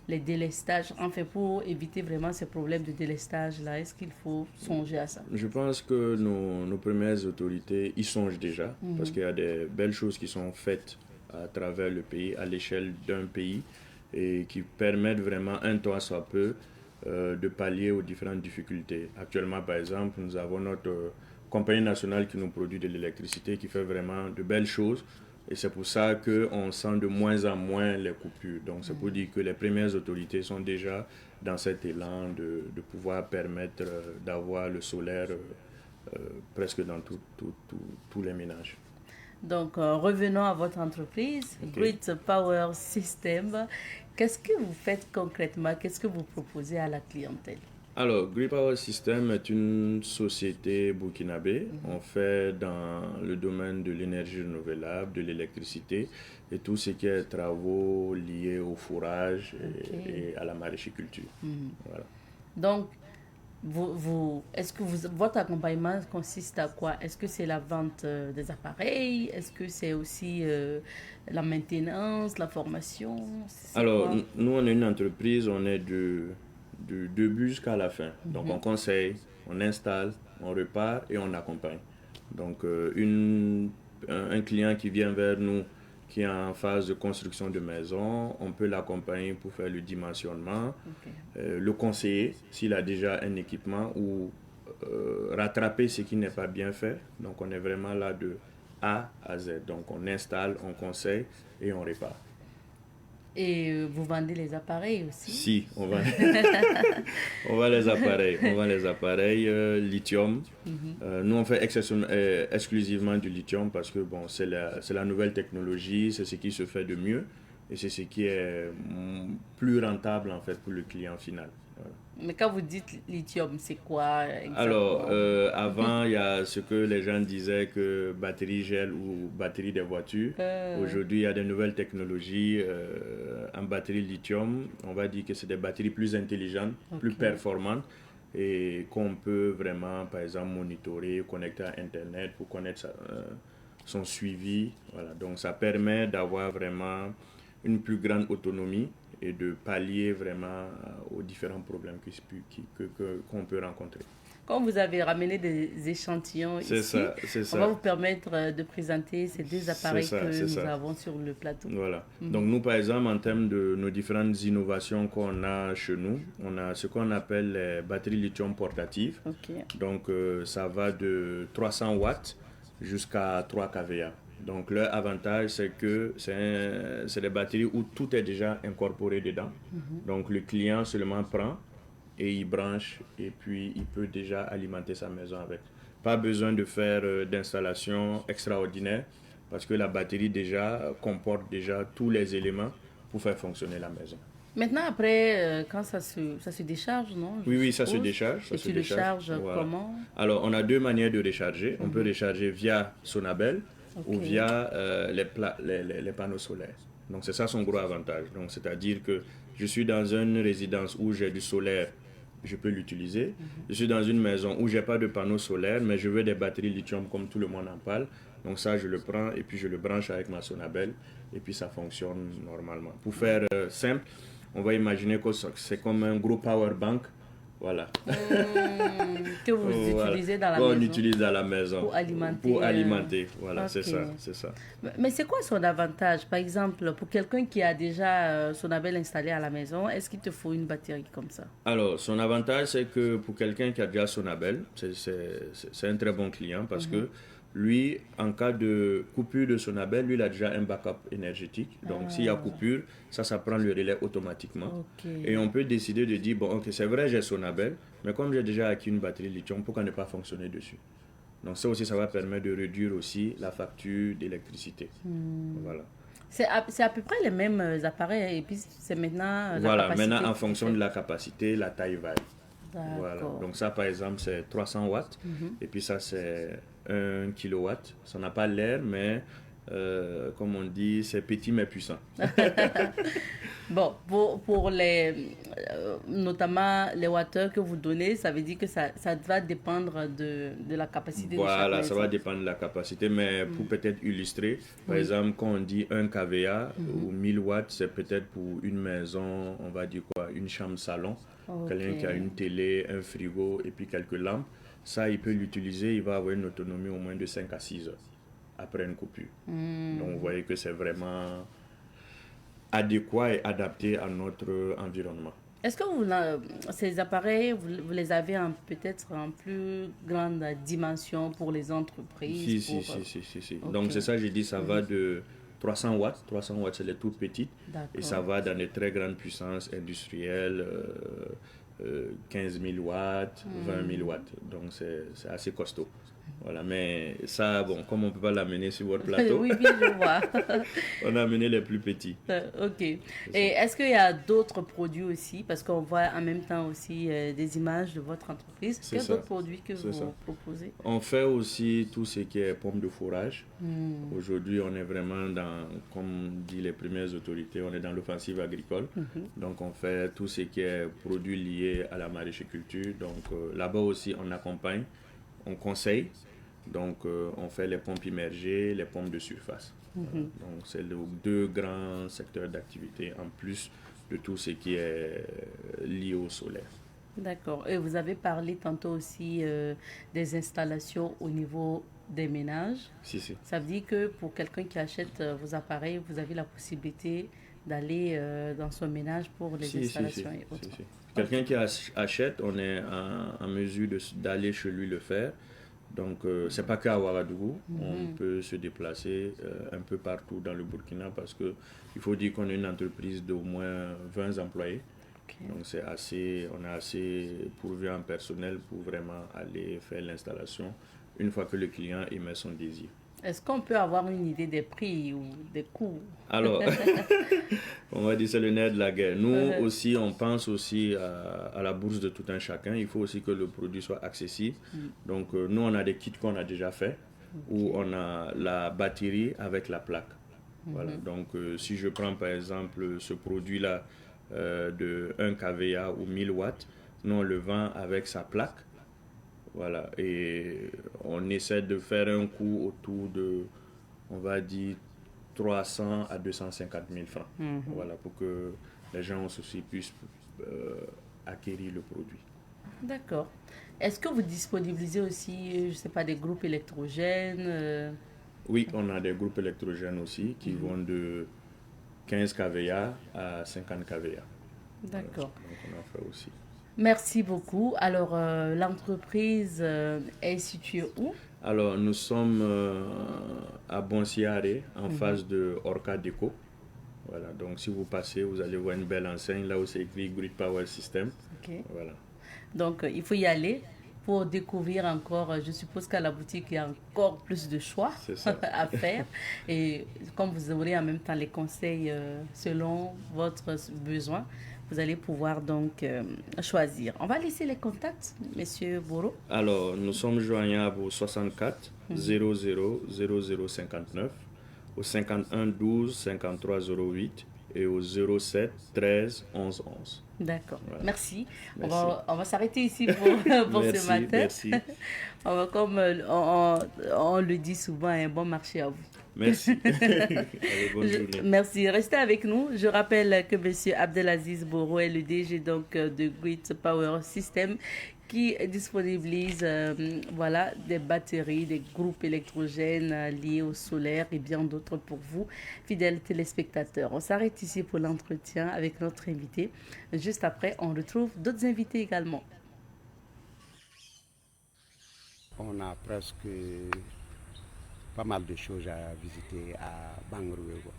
les délestages, enfin pour éviter vraiment ces problèmes de délestage là? Est-ce qu'il faut songer à ça? Je pense que nos premières autorités y songent déjà, parce qu'il y a des belles choses qui sont faites à travers le pays, à l'échelle d'un pays, et qui permettent vraiment un temps soit peu de pallier aux différentes difficultés. Actuellement, par exemple, nous avons notre compagnie nationale qui nous produit de l'électricité, qui fait vraiment de belles choses. Et c'est pour ça qu'on sent de moins en moins les coupures. Donc c'est pour dire que les premières autorités sont déjà dans cet élan de pouvoir permettre d'avoir le solaire presque dans tous les ménages. Donc revenons à votre entreprise, Grid Power System. Qu'est-ce que vous faites concrètement? Qu'est-ce que vous proposez à la clientèle? Alors, Grid Power System est une société burkinabé. On fait dans le domaine de l'énergie renouvelable, de l'électricité et tout ce qui est travaux liés au fourrage et à la maraîchiculture. Voilà. Donc, est-ce que votre accompagnement consiste à quoi? Est-ce que c'est la vente des appareils? Est-ce que c'est aussi la maintenance, la formation? Alors, nous, on est une entreprise, on est du début jusqu'à la fin. Donc, on conseille, on installe, on repart et on accompagne. Donc, un client qui vient vers nous, qui est en phase de construction de maison, on peut l'accompagner pour faire le dimensionnement, le conseiller s'il a déjà un équipement ou rattraper ce qui n'est pas bien fait. Donc, on est vraiment là de A à Z. Donc, on installe, on conseille et on répare. Et vous vendez les appareils aussi? Si, on vend les appareils. On vend les appareils lithium. Nous, on fait exclusivement du lithium parce que bon, c'est la nouvelle technologie, c'est ce qui se fait de mieux et c'est ce qui est plus rentable en fait pour le client final. Voilà. Mais quand vous dites lithium, c'est quoi exactement? Alors, avant, il y a ce que les gens disaient que batterie gel ou batterie des voitures. Aujourd'hui, il y a des nouvelles technologies en batterie lithium. On va dire que c'est des batteries plus intelligentes, plus performantes et qu'on peut vraiment, par exemple, monitorer, connecter à Internet pour connaître son suivi. Voilà. Donc, ça permet d'avoir vraiment une plus grande autonomie et de pallier vraiment aux différents problèmes qu'on peut rencontrer. Quand vous avez ramené des échantillons C'est ici, ça, c'est on ça. va vous permettre de présenter ces deux appareils ça, que c'est nous ça. avons sur le plateau. Voilà. Donc nous, par exemple, en termes de nos différentes innovations qu'on a chez nous, on a ce qu'on appelle les batteries lithium portatives. Ok. Donc ça va de 300 watts jusqu'à 3 kVA. Donc leur avantage, c'est que c'est des batteries où tout est déjà incorporé dedans. Donc le client seulement prend et il branche et puis il peut déjà alimenter sa maison avec. Pas besoin de faire d'installation extraordinaire parce que la batterie déjà comporte déjà tous les éléments pour faire fonctionner la maison. Maintenant, après, quand ça se décharge, non? Je Oui, ça se suppose. décharge. Ça Et se tu le décharge. charges Voilà. comment? Alors, on a deux manières de recharger. On peut recharger via Sonabel ou via les panneaux solaires. Donc, c'est ça son gros avantage. Donc, c'est-à-dire que je suis dans une résidence où j'ai du solaire, je peux l'utiliser. Je suis dans une maison où j'ai pas de panneaux solaires, mais je veux des batteries lithium comme tout le monde en parle. Donc ça, je le prends et puis je le branche avec ma Sonabel et puis ça fonctionne normalement. Pour faire simple, on va imaginer que c'est comme un gros power bank. Voilà. Que vous Voilà. utilisez dans la Qu'on maison utilise dans la maison. pour alimenter. Pour alimenter. Voilà, c'est Ok. ça, c'est ça. Mais c'est quoi son avantage? Par exemple, pour quelqu'un qui a déjà son Sonabel installé à la maison, est-ce qu'il te faut une batterie comme ça? Alors, son avantage, c'est que pour quelqu'un qui a déjà Sonabel, c'est un très bon client parce que lui, en cas de coupure de Sonabel, lui, il a déjà un backup énergétique. Donc, s'il y a coupure, ça prend le relais automatiquement. Ok. Et on peut décider de dire, bon, ok, c'est vrai, j'ai Sonabel, mais comme j'ai déjà acquis une batterie lithium, pourquoi ne pas fonctionner dessus? Donc, ça aussi, ça va permettre de réduire aussi la facture d'électricité. Voilà. C'est à peu près les mêmes appareils et puis c'est maintenant la Voilà, capacité maintenant en qui fonction fait. de la capacité, la taille varie. Voilà. D'accord. Donc ça, par exemple, c'est 300 watts. Et puis ça, c'est 1 kilowatt. Ça n'a pas l'air, mais comme on dit, c'est petit mais puissant. Bon, pour les, notamment les watteurs que vous donnez, ça veut dire que ça va dépendre de la capacité de chaque Voilà, ça va maison. dépendre de la capacité, mais pour peut-être illustrer, par exemple, quand on dit 1 kVA ou 1000 watts, c'est peut-être pour une maison, on va dire quoi, une chambre salon, quelqu'un qui a une télé, un frigo et puis quelques lampes. Ça, il peut l'utiliser, il va avoir une autonomie au moins de 5 à 6 heures après une coupure. Donc, vous voyez que c'est vraiment adéquat et adapté à notre environnement. Est-ce que ces appareils, vous les avez peut-être en plus grande dimension pour les entreprises? Si. Ok. Donc, c'est ça, j'ai dit, ça va de 300 watts. 300 watts, c'est les toutes petites. Et ça va dans des très grandes puissances industrielles, 15 000 watts, 20 000 watts. Donc, c'est assez costaud. Voilà, mais ça, bon, comme on ne peut pas l'amener sur votre plateau, Oui, je vois. on a amené les plus petits. Ok. Et est-ce qu'il y a d'autres produits aussi? Parce qu'on voit en même temps aussi des images de votre entreprise. C'est Quels ça. autres produits que C'est vous ça. proposez? On fait aussi tout ce qui est pommes de fourrage. Aujourd'hui, on est vraiment dans, comme dit les premières autorités, on est dans l'offensive agricole. Donc, on fait tout ce qui est produits liés à la maraîchiculture. Donc, là-bas aussi, on accompagne, on conseille. Donc, on fait les pompes immergées, les pompes de surface. Donc, c'est les deux grands secteurs d'activité, en plus de tout ce qui est lié au solaire. D'accord. Et vous avez parlé tantôt aussi des installations au niveau des ménages. Si. Ça veut dire que pour quelqu'un qui achète vos appareils, vous avez la possibilité d'aller dans son ménage pour les installations et autres. Si. Quelqu'un qui achète, on est en mesure d'aller chez lui le faire. Donc, c'est pas qu'à Ouagadougou, on peut se déplacer un peu partout dans le Burkina parce que il faut dire qu'on est une entreprise d'au moins 20 employés. Donc, on est assez pourvu en personnel pour vraiment aller faire l'installation une fois que le client émet son désir. Est-ce qu'on peut avoir une idée des prix ou des coûts? Alors, on va dire c'est le nerf de la guerre. Nous aussi, on pense aussi à la bourse de tout un chacun. Il faut aussi que le produit soit accessible. Donc, nous, on a des kits qu'on a déjà fait où on a la batterie avec la plaque. Voilà. Donc, si je prends par exemple ce produit-là de 1 kVA ou 1000 watts, nous, on le vend avec sa plaque. Voilà, et on essaie de faire un coût autour de, on va dire, 300 à 250 000 francs. Voilà, pour que les gens aussi puissent acquérir le produit. D'accord. Est-ce que vous disponibilisez aussi, je ne sais pas, des groupes électrogènes Oui, on a des groupes électrogènes aussi qui vont de 15 kVA à 50 kVA. D'accord. Donc on en fait aussi. Merci beaucoup. Alors, l'entreprise est située où? Alors, nous sommes à Bonsiare, en face de Orca Déco. Voilà, donc si vous passez, vous allez voir une belle enseigne, là où c'est écrit Grid Power System. Ok. Voilà. Donc, il faut y aller pour découvrir encore. Je suppose qu'à la boutique, il y a encore plus de choix C'est ça. à faire. Et comme vous aurez en même temps les conseils selon votre besoin, vous allez pouvoir donc choisir. On va laisser les contacts, Monsieur Boro. Alors, nous sommes joignables au 64 00 00 59, au 51 12 53 08 et au 07 13 11 11. D'accord. Voilà. Merci. Merci. On va s'arrêter ici pour Merci, ce matin. merci. Comme on le dit souvent, un bon marché à vous. Merci. Allez, bonne journée. Merci. Restez avec nous. Je rappelle que M. Abdelaziz Boro est le DG donc, de Grid Power System qui disponibilise voilà, des batteries, des groupes électrogènes liés au solaire et bien d'autres pour vous, fidèles téléspectateurs. On s'arrête ici pour l'entretien avec notre invité. Juste après, on retrouve d'autres invités également. On a presque pas mal de choses à visiter à Bangarouego.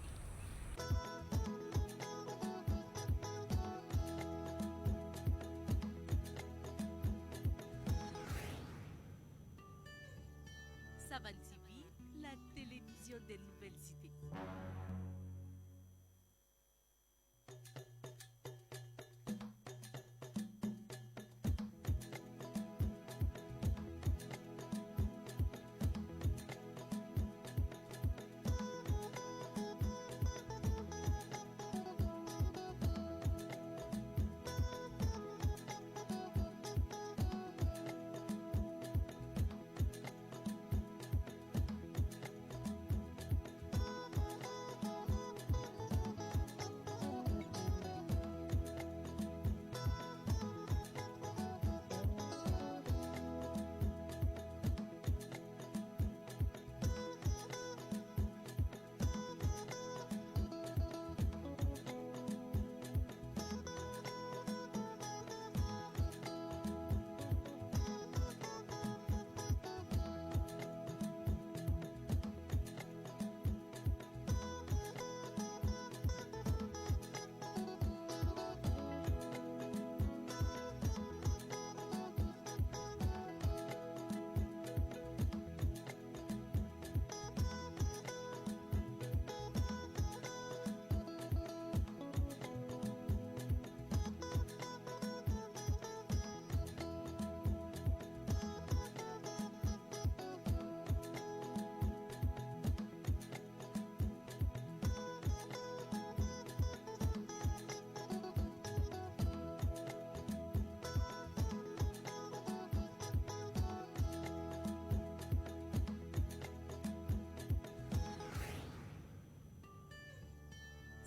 Savan TV, la télévision des nouvelles cités.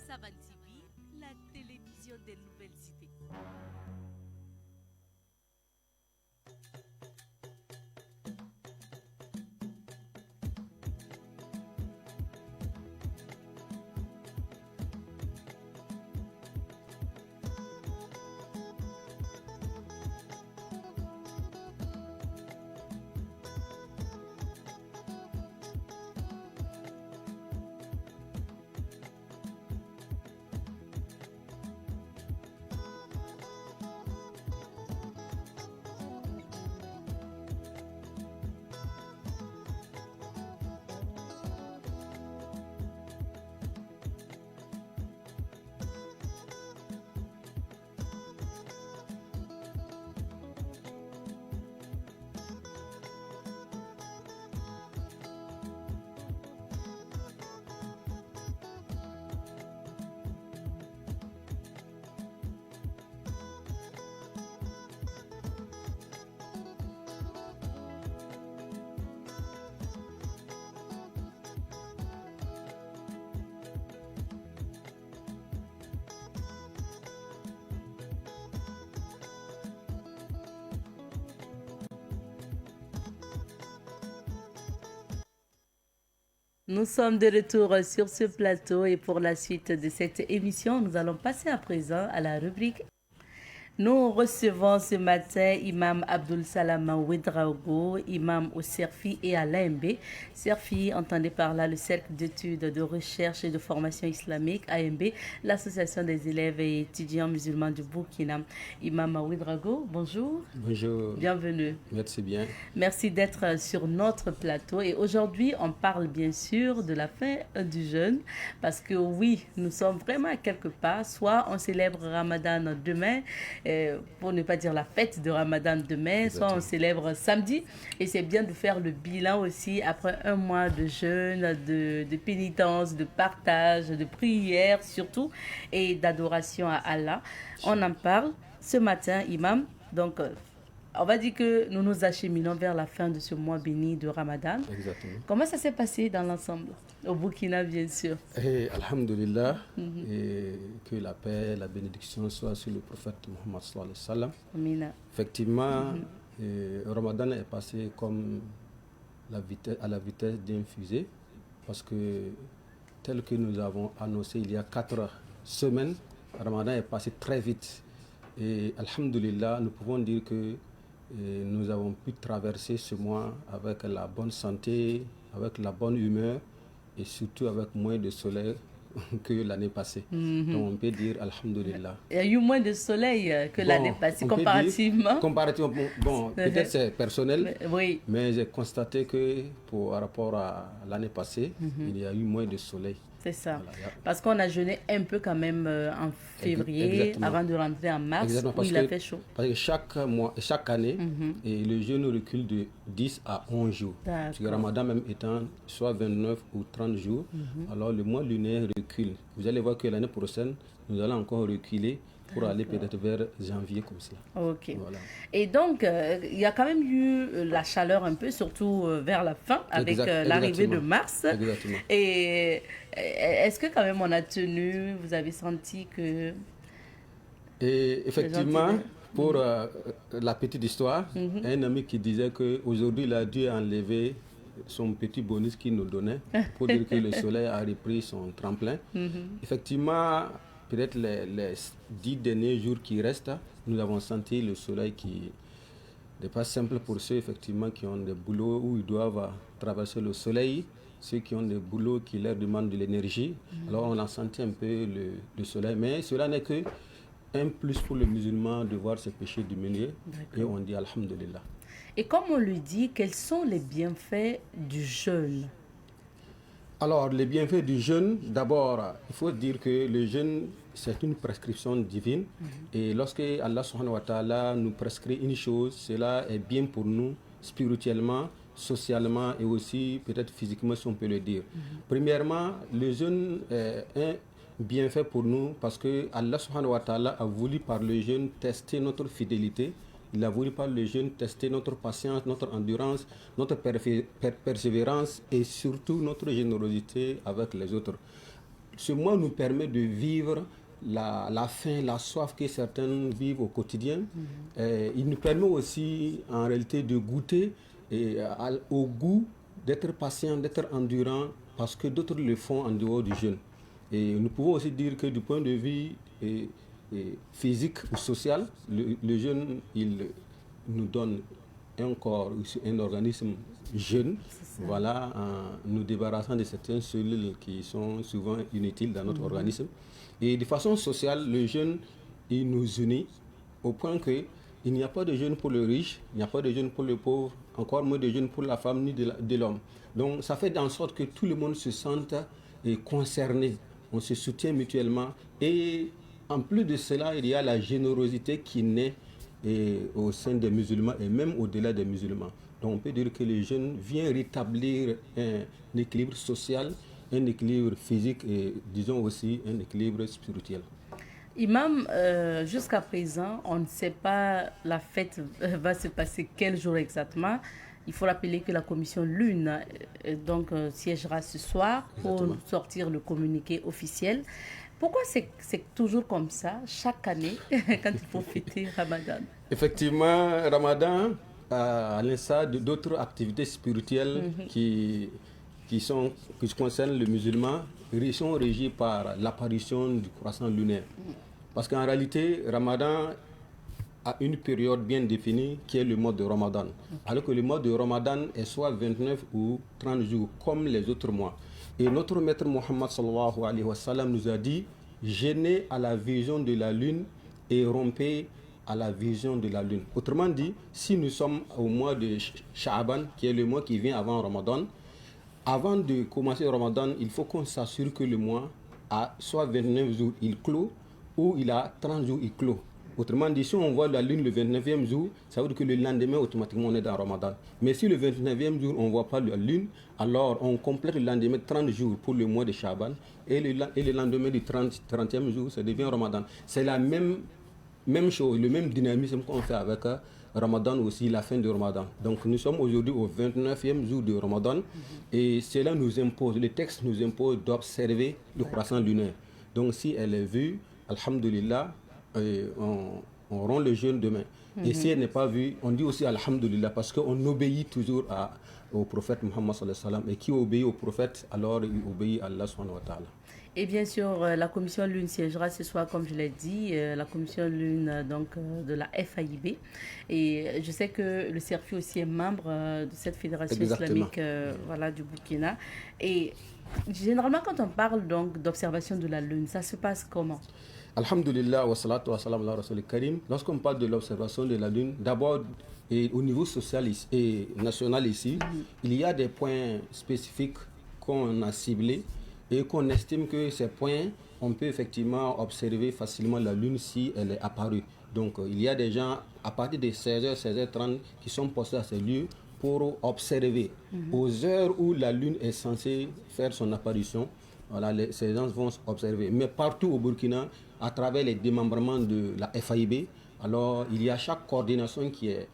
Savan TV, la télévision des nouvelles cités. Nous sommes de retour sur ce plateau et pour la suite de cette émission, nous allons passer à présent à la rubrique. Nous recevons ce matin Imam Abdul Salam Ouedraogo, imam au CERFI et à l'AMB. CERFI, entendez par là le Cercle d'études, de recherche et de formation islamique, AMB, l'association des élèves et étudiants musulmans du Burkina. Imam Ouedraogo, bonjour. Bonjour. Bienvenue. Merci bien. Merci d'être sur notre plateau. Et aujourd'hui, on parle bien sûr de la fin du jeûne. Parce que oui, nous sommes vraiment à quelque part. Soit on célèbre Ramadan demain, pour ne pas dire la fête de Ramadan demain, Exactement. soit on célèbre samedi. Et c'est bien de faire le bilan aussi après un mois de jeûne, de pénitence, de partage, de prière surtout, et d'adoration à Allah. On en parle ce matin, Imam. Donc, on va dire que nous nous acheminons vers la fin de ce mois béni de Ramadan. Exactement. Comment ça s'est passé dans l'ensemble? Au Burkina, bien sûr. Et Alhamdulillah, et que la paix, la bénédiction soit sur le prophète Mohammed sallallahu alayhi wa sallam. Amina. Effectivement, Ramadan est passé comme à la vitesse d'une fusée, parce que tel que nous avons annoncé il y a 4 semaines, Ramadan est passé très vite. Et Alhamdulillah, nous pouvons dire que nous avons pu traverser ce mois avec la bonne santé, avec la bonne humeur et surtout avec moins de soleil que l'année passée. Donc on peut dire Alhamdulillah. Il y a eu moins de soleil que l'année passée, comparativement. Comparativement, bon, peut-être c'est personnel, Oui. mais j'ai constaté que par rapport à l'année passée, il y a eu moins de soleil. C'est ça. Voilà. Parce qu'on a jeûné un peu quand même en février, Exactement. avant de rentrer en mars, où il a fait chaud. Parce que chaque année, et le jeûne recule de 10 à 11 jours. Parce que le Ramadan même étant soit 29 ou 30 jours, alors le mois lunaire recule. Vous allez voir que l'année prochaine, nous allons encore reculer pour aller peut-être vers janvier comme ça. Ok. Voilà. Et donc, il y a quand même eu la chaleur un peu, surtout vers la fin, avec l'arrivée de mars. Exactement. Et est-ce que quand même on a tenu, vous avez senti que... Et effectivement, pour la petite histoire, un ami qui disait qu'aujourd'hui, il a dû enlever son petit bonus qu'il nous donnait pour dire que le soleil a repris son tremplin. Effectivement, peut-être les 10 derniers jours qui restent, nous avons senti le soleil qui n'est pas simple pour ceux effectivement qui ont des boulots où ils doivent traverser le soleil, ceux qui ont des boulots qui leur demandent de l'énergie. Alors on a senti un peu le soleil, mais cela n'est que un plus pour le musulman de voir ses péchés diminuer et on dit Alhamdulillah. Et comme on lui dit, quels sont les bienfaits du jeûne? Alors, les bienfaits du jeûne, d'abord, il faut dire que le jeûne, c'est une prescription divine. Et lorsque Allah subhanahu wa ta'ala nous prescrit une chose, cela est bien pour nous spirituellement, socialement et aussi peut-être physiquement, si on peut le dire. Premièrement, le jeûne est un bienfait pour nous parce que Allah subhanahu wa ta'ala a voulu par le jeûne tester notre fidélité. Il a voulu par le jeûne tester notre patience, notre endurance, notre persévérance et surtout notre générosité avec les autres. Ce mois nous permet de vivre la faim, la soif que certains vivent au quotidien. Il nous permet aussi en réalité de goûter au goût, d'être patient, d'être endurant parce que d'autres le font en dehors du jeûne. Et nous pouvons aussi dire que du point de vue physique ou social, le jeûne, il nous donne un corps, un organisme jeune, voilà, en nous débarrassant de certaines cellules qui sont souvent inutiles dans notre organisme. Et de façon sociale, le jeûne, il nous unit au point que il n'y a pas de jeûne pour le riche, il n'y a pas de jeûne pour le pauvre, encore moins de jeûne pour la femme ni de l'homme. Donc ça fait en sorte que tout le monde se sente concerné, on se soutient mutuellement et en plus de cela, il y a la générosité qui naît au sein des musulmans et même au-delà des musulmans. Donc on peut dire que le jeûne vient rétablir un équilibre social, un équilibre physique et disons aussi un équilibre spirituel. Imam, jusqu'à présent, on ne sait pas la fête va se passer quel jour exactement. Il faut rappeler que la commission Lune siégera ce soir pour sortir le communiqué officiel. Pourquoi c'est toujours comme ça, chaque année, quand il faut fêter Ramadan? Effectivement, Ramadan, à l'instar d'autres activités spirituelles qui qui concernent le musulman sont régis par l'apparition du croissant lunaire. Parce qu'en réalité, Ramadan a une période bien définie qui est le mois de Ramadan. Alors que le mois de Ramadan est soit 29 ou 30 jours, comme les autres mois. Et notre maître Mohammed sallallahu alayhi wa sallam nous a dit, jeûnez à la vision de la lune et rompez à la vision de la lune. Autrement dit, si nous sommes au mois de Sha'aban, qui est le mois qui vient avant Ramadan, avant de commencer le Ramadan, il faut qu'on s'assure que le mois a soit 29 jours, il clôt, ou il a 30 jours, il clôt. Autrement dit, si on voit la lune le 29e jour, ça veut dire que le lendemain, automatiquement, on est dans Ramadan. Mais si le 29e jour, on ne voit pas la lune, alors on complète le lendemain 30 jours pour le mois de Shaban, et le lendemain du 30e jour, ça devient Ramadan. C'est la même chose, le même dynamisme qu'on fait avec Ramadan aussi, la fin de Ramadan. Donc nous sommes aujourd'hui au 29e jour de Ramadan, et cela nous impose, le texte nous impose d'observer le croissant lunaire. Donc si elle est vue, alhamdulillah, on rend le jeûne demain. Et si elle n'est pas vue, on dit aussi alhamdulillah, parce qu'on obéit toujours au prophète Muhammad sallallahu alayhi wa sallam, et qui obéit au prophète, alors il obéit à Allah subhanahu wa ta'ala. Et bien sûr, la commission Lune siégera ce soir, comme je l'ai dit, la commission Lune de la FAIB. Et je sais que le CERFI aussi est membre de cette fédération islamique du Burkina. Et généralement, quand on parle donc d'observation de la Lune, ça se passe comment? Alhamdulillah, wa salatu wa salam ala rasul karim. Lorsqu'on parle de l'observation de la Lune, d'abord, au niveau social et national ici, il y a des points spécifiques qu'on a ciblés et qu'on estime que ces points, on peut effectivement observer facilement la Lune si elle est apparue. Donc, il y a des gens, à partir de 16h, 16h30, qui sont postés à ces lieux pour observer. Aux heures où la Lune est censée faire son apparition, voilà, ces gens vont observer. Mais partout au Burkina, à travers les démembrements de la FAIB, alors il y a chaque coordination qui est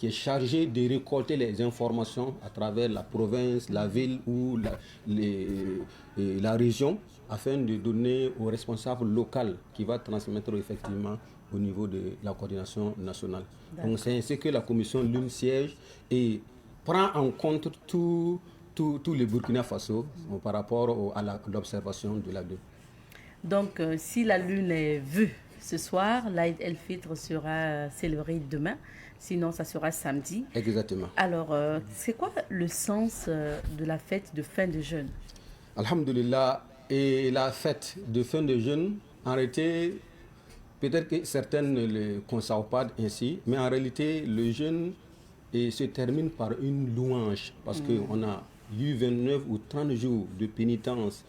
chargée de récolter les informations à travers la province, la ville ou la région, afin de donner au responsable local qui va transmettre effectivement au niveau de la coordination nationale. Donc c'est ainsi que la commission Lune siège et prend en compte tout le Burkina Faso par rapport à l'observation de la Lune. Donc, si la Lune est vue ce soir, l'Aïd el-Fitr sera célébré demain, sinon ça sera samedi. Exactement. Alors, c'est quoi le sens de la fête de fin de jeûne? Alhamdulillah, et la fête de fin de jeûne, en réalité, peut-être que certaines ne le conçoivent pas ainsi, mais en réalité, le jeûne se termine par une louange, parce qu'on a eu 29 ou 30 jours de pénitence,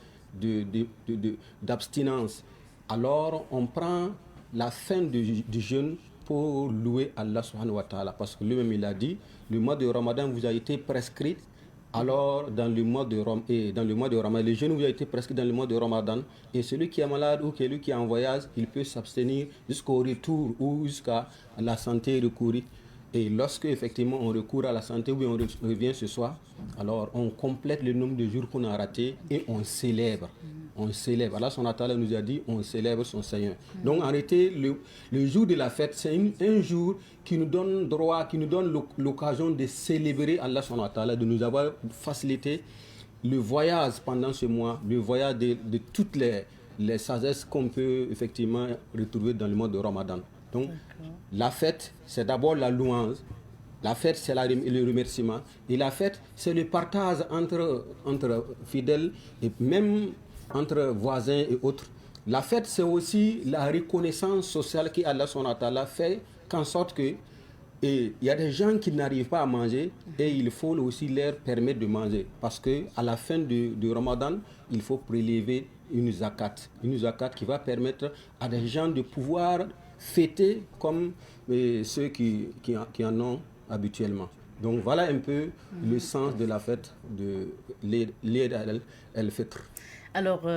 d'abstinence. Alors on prend la fin du jeûne pour louer Allah subhanahu wa ta'ala, parce que lui-même il a dit, le mois de Ramadan vous a été prescrit, alors dans le mois de Ramadan, le jeûne vous a été prescrit dans le mois de Ramadan, et celui qui est malade ou celui qui est en voyage, il peut s'abstenir jusqu'au retour ou jusqu'à la santé recourir. Et lorsque effectivement on recourt à la santé ou on revient ce soir, alors on complète le nombre de jours qu'on a ratés et on célèbre. On célèbre. Allah subhanahu wa ta'ala nous a dit on célèbre son Seigneur. Donc en réalité, le jour de la fête, c'est un jour qui nous donne droit, qui nous donne l'occasion de célébrer Allah subhanahu wa ta'ala, de nous avoir facilité le voyage pendant ce mois, le voyage de toutes les sagesses qu'on peut effectivement retrouver dans le mois de Ramadan. Donc, la fête, c'est d'abord la louange. La fête, c'est le remerciement. Et la fête, c'est le partage entre fidèles et même entre voisins et autres. La fête, c'est aussi la reconnaissance sociale qu'Allah subhanahu wa ta'ala fait, qu'en sorte que il y a des gens qui n'arrivent pas à manger et il faut aussi leur permettre de manger. Parce qu'à la fin du Ramadan, il faut prélever une zakat qui va permettre à des gens de pouvoir fêter comme ceux qui en ont habituellement. Donc voilà un peu le sens de la fête de l'Eid el-Fitr. Alors,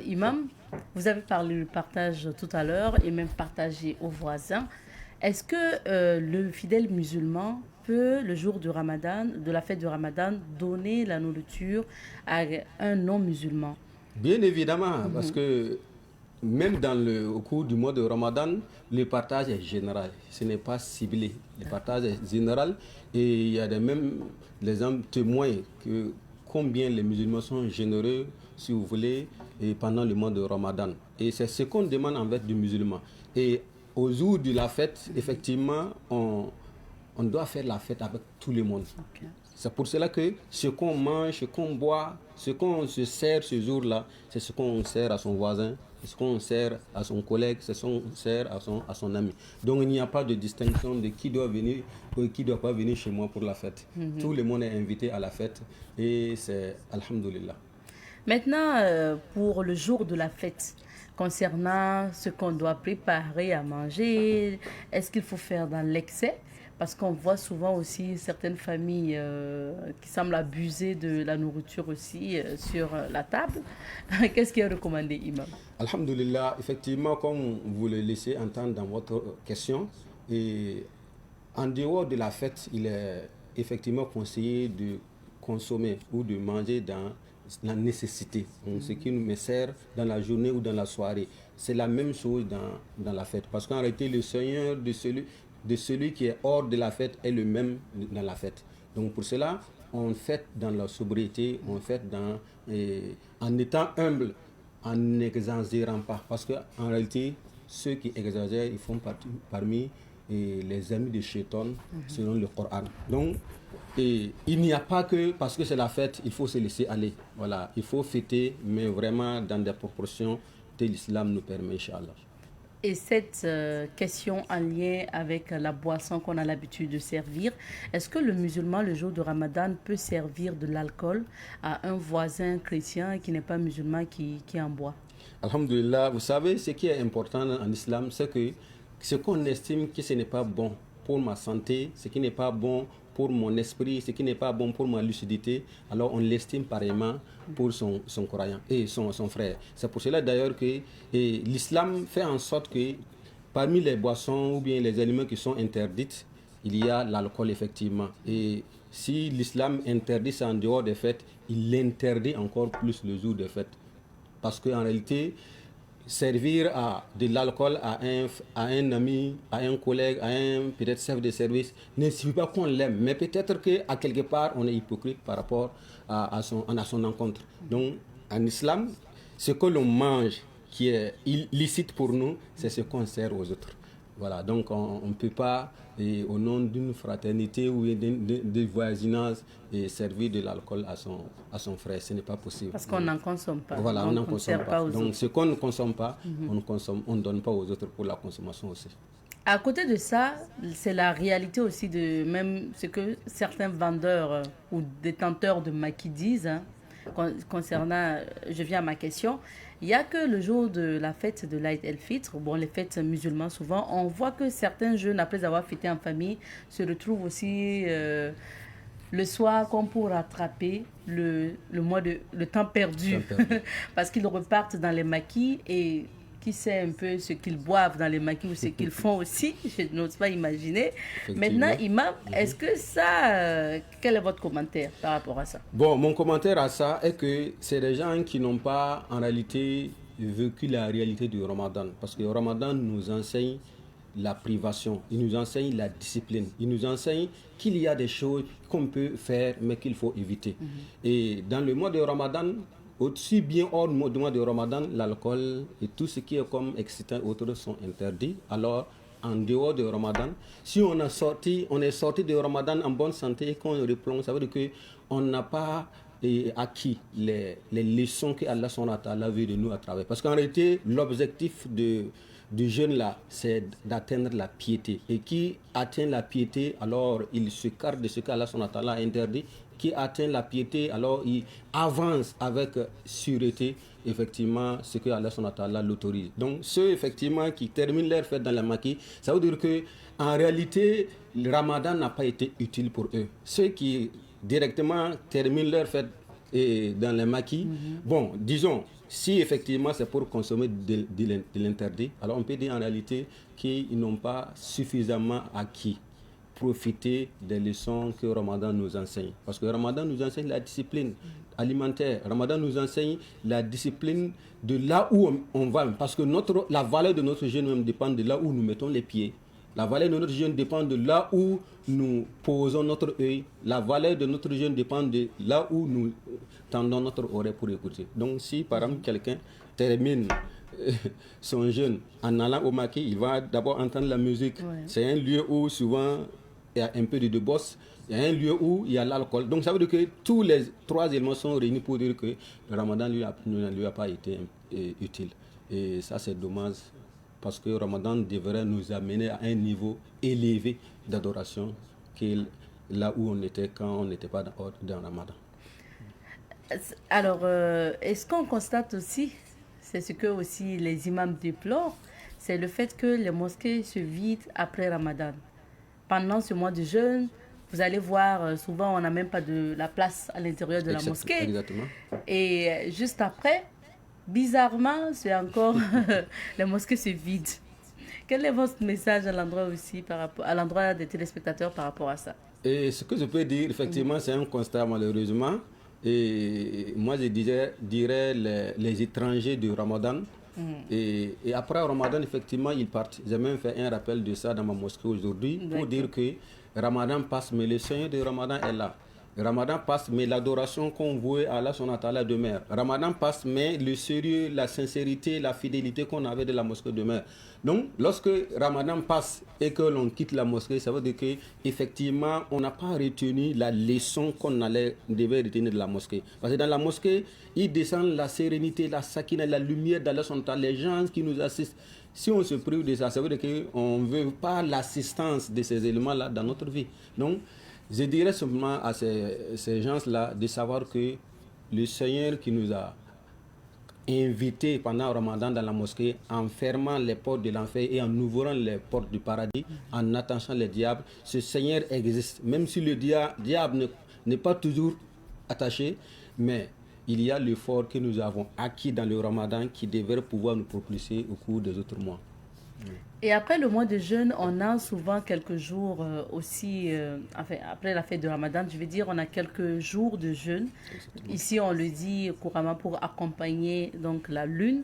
Imam, vous avez parlé du partage tout à l'heure et même partager aux voisins. Est-ce que le fidèle musulman peut, le jour de la fête du Ramadan, donner la nourriture à un non-musulman? Bien évidemment, parce que même au cours du mois de Ramadan, le partage est général. Ce n'est pas ciblé. Le partage est général et il y a même les hommes témoins combien les musulmans sont généreux, si vous voulez, et pendant le mois de Ramadan. Et c'est ce qu'on demande en fait du musulman. Et au jour de la fête, effectivement, on doit faire la fête avec tout le monde. Ok. C'est pour cela que ce qu'on mange, ce qu'on boit, ce qu'on se sert ce jour-là, c'est ce qu'on sert à son voisin, c'est ce qu'on sert à son collègue, c'est ce qu'on sert à son ami. Donc il n'y a pas de distinction de qui doit venir ou qui ne doit pas venir chez moi pour la fête. Tout le monde est invité à la fête et c'est Alhamdulillah. Maintenant, pour le jour de la fête, concernant ce qu'on doit préparer à manger, est-ce qu'il faut faire dans l'excès? Parce qu'on voit souvent aussi certaines familles qui semblent abuser de la nourriture aussi sur la table. Qu'est-ce qui est recommandé, Imam? Alhamdulillah, effectivement, comme vous le laissez entendre dans votre question, et en dehors de la fête, il est effectivement conseillé de consommer ou de manger dans la nécessité. Donc, ce qui nous sert dans la journée ou dans la soirée, c'est la même chose dans la fête. Parce qu'en réalité, le Seigneur de celui qui est hors de la fête est le même dans la fête. Donc pour cela, on fête dans la sobriété, on fête en étant humble, en n'exagérant pas. Parce qu'en réalité, ceux qui exagèrent, ils font parmi les amis de Shaitan, selon le Coran. Donc, il n'y a pas que, parce que c'est la fête, il faut se laisser aller. Voilà, il faut fêter, mais vraiment dans des proportions que l'islam nous permet, Inch'Allah. Et cette question en lien avec la boisson qu'on a l'habitude de servir, est-ce que le musulman, le jour de Ramadan, peut servir de l'alcool à un voisin chrétien qui n'est pas musulman qui en boit? Alhamdulillah, vous savez, ce qui est important en islam, c'est que ce qu'on estime que ce n'est pas bon pour ma santé, ce qui n'est pas bon pour mon esprit, ce qui n'est pas bon pour ma lucidité, alors on l'estime pareillement pour son croyant et son frère. C'est pour cela d'ailleurs que l'islam fait en sorte que parmi les boissons ou bien les aliments qui sont interdits, il y a l'alcool effectivement. Et si l'islam interdit ça en dehors des fêtes, il l'interdit encore plus le jour des fêtes. Parce qu'en réalité, servir de l'alcool à un ami, à un collègue, à un peut-être chef de service, ne suffit pas qu'on l'aime, mais peut-être qu'à quelque part, on est hypocrite par rapport à son encontre. Donc, en islam, ce que l'on mange qui est illicite pour nous, c'est ce qu'on sert aux autres. Voilà, donc on ne peut pas, au nom d'une fraternité ou de voisinage, servir de l'alcool à son frère. Ce n'est pas possible. Parce qu'on n'en consomme pas. Voilà, on n'en consomme pas. Donc autres. ce qu'on ne consomme pas, on ne donne pas aux autres pour la consommation aussi. À côté de ça, c'est la réalité aussi de même ce que certains vendeurs ou détenteurs de maquis disent. Concernant, je viens à ma question, il n'y a que le jour de la fête de l'Aïd el-Fitr, bon, les fêtes musulmanes souvent, on voit que certains jeunes, après avoir fêté en famille, se retrouvent aussi le soir comme pour rattraper le temps perdu. Parce qu'ils repartent dans les maquis et qui sait un peu ce qu'ils boivent dans les maquis ou ce qu'ils font aussi, je n'ose pas imaginer. Maintenant, Imam, est-ce que ça, quel est votre commentaire par rapport à ça? Bon, mon commentaire à ça est que c'est des gens qui n'ont pas en réalité vécu la réalité du Ramadan. Parce que le Ramadan nous enseigne la privation, il nous enseigne la discipline, il nous enseigne qu'il y a des choses qu'on peut faire mais qu'il faut éviter. Et dans le mois de Ramadan, aussi bien hors du mois de Ramadan, l'alcool et tout ce qui est comme excitant autres sont interdits. Alors, en dehors de Ramadan, si on est sorti de Ramadan en bonne santé et qu'on replonge, ça veut dire qu'on n'a pas acquis les leçons que Allah veut de nous à travers. Parce qu'en réalité, l'objectif du jeûne là, c'est d'atteindre la piété. Et qui atteint la piété, alors il se carre de ce qu'Allah a interdit. Qui atteint la piété, alors il avance avec sûreté, effectivement, ce que Allah l'autorise. Donc, ceux, effectivement, qui terminent leur fête dans la maquis, ça veut dire qu'en réalité, le Ramadan n'a pas été utile pour eux. Ceux qui, directement, terminent leur fête dans les maquis, bon, disons, si effectivement c'est pour consommer de l'interdit, alors on peut dire en réalité qu'ils n'ont pas suffisamment acquis profiter des leçons que Ramadan nous enseigne. Parce que Ramadan nous enseigne la discipline alimentaire. Ramadan nous enseigne la discipline de là où on va. Parce que la valeur de notre jeûne même dépend de là où nous mettons les pieds. La valeur de notre jeûne dépend de là où nous posons notre œil. La valeur de notre jeûne dépend de là où nous tendons notre oreille pour écouter. Donc si par exemple quelqu'un termine son jeûne en allant au maquis, il va d'abord entendre la musique. Ouais. C'est un lieu où souvent il y a un peu de bosse. Il y a un lieu où il y a l'alcool. Donc ça veut dire que tous les trois éléments sont réunis pour dire que le ramadan ne lui a pas été utile. Et ça c'est dommage parce que le ramadan devrait nous amener à un niveau élevé d'adoration que là où on était quand on n'était pas dans le ramadan. Alors, est-ce qu'on constate aussi, c'est ce que aussi les imams déplorent, c'est le fait que les mosquées se vident après ramadan. Pendant ce mois de jeûne, vous allez voir, souvent, on n'a même pas de la place à l'intérieur de la mosquée. Exactement. Et juste après, bizarrement, c'est encore les mosquées se vident. Quel est votre message à l'endroit aussi, à l'endroit des téléspectateurs par rapport à ça? Et ce que je peux dire, effectivement, c'est un constat malheureusement. Et moi, je dirais les étrangers du Ramadan. Et après Ramadan, effectivement, ils partent. J'ai même fait un rappel de ça dans ma mosquée aujourd'hui pour dire que Ramadan passe, mais le Seigneur de Ramadan est là. Ramadan passe, mais l'adoration qu'on vouait à Allah son Atala demeure. Ramadan passe, mais le sérieux, la sincérité, la fidélité qu'on avait de la mosquée demeure. Donc, lorsque Ramadan passe et que l'on quitte la mosquée, ça veut dire qu'effectivement, on n'a pas retenu la leçon qu'on devait retenir de la mosquée. Parce que dans la mosquée, il descend la sérénité, la sakina, la lumière d'Allah son Atala, les gens qui nous assistent. Si on se prive de ça, ça veut dire qu'on ne veut pas l'assistance de ces éléments-là dans notre vie. Donc, je dirais simplement à ces gens-là de savoir que le Seigneur qui nous a invités pendant le Ramadan dans la mosquée, en fermant les portes de l'enfer et en ouvrant les portes du paradis, en attachant les diables, ce Seigneur existe. Même si le diable n'est pas toujours attaché, mais il y a l'effort que nous avons acquis dans le Ramadan qui devrait pouvoir nous propulser au cours des autres mois. Et après le mois de jeûne, on a souvent quelques jours aussi, après la fête de Ramadan, je veux dire, on a quelques jours de jeûne. Exactement. Ici, on le dit couramment pour accompagner donc la lune.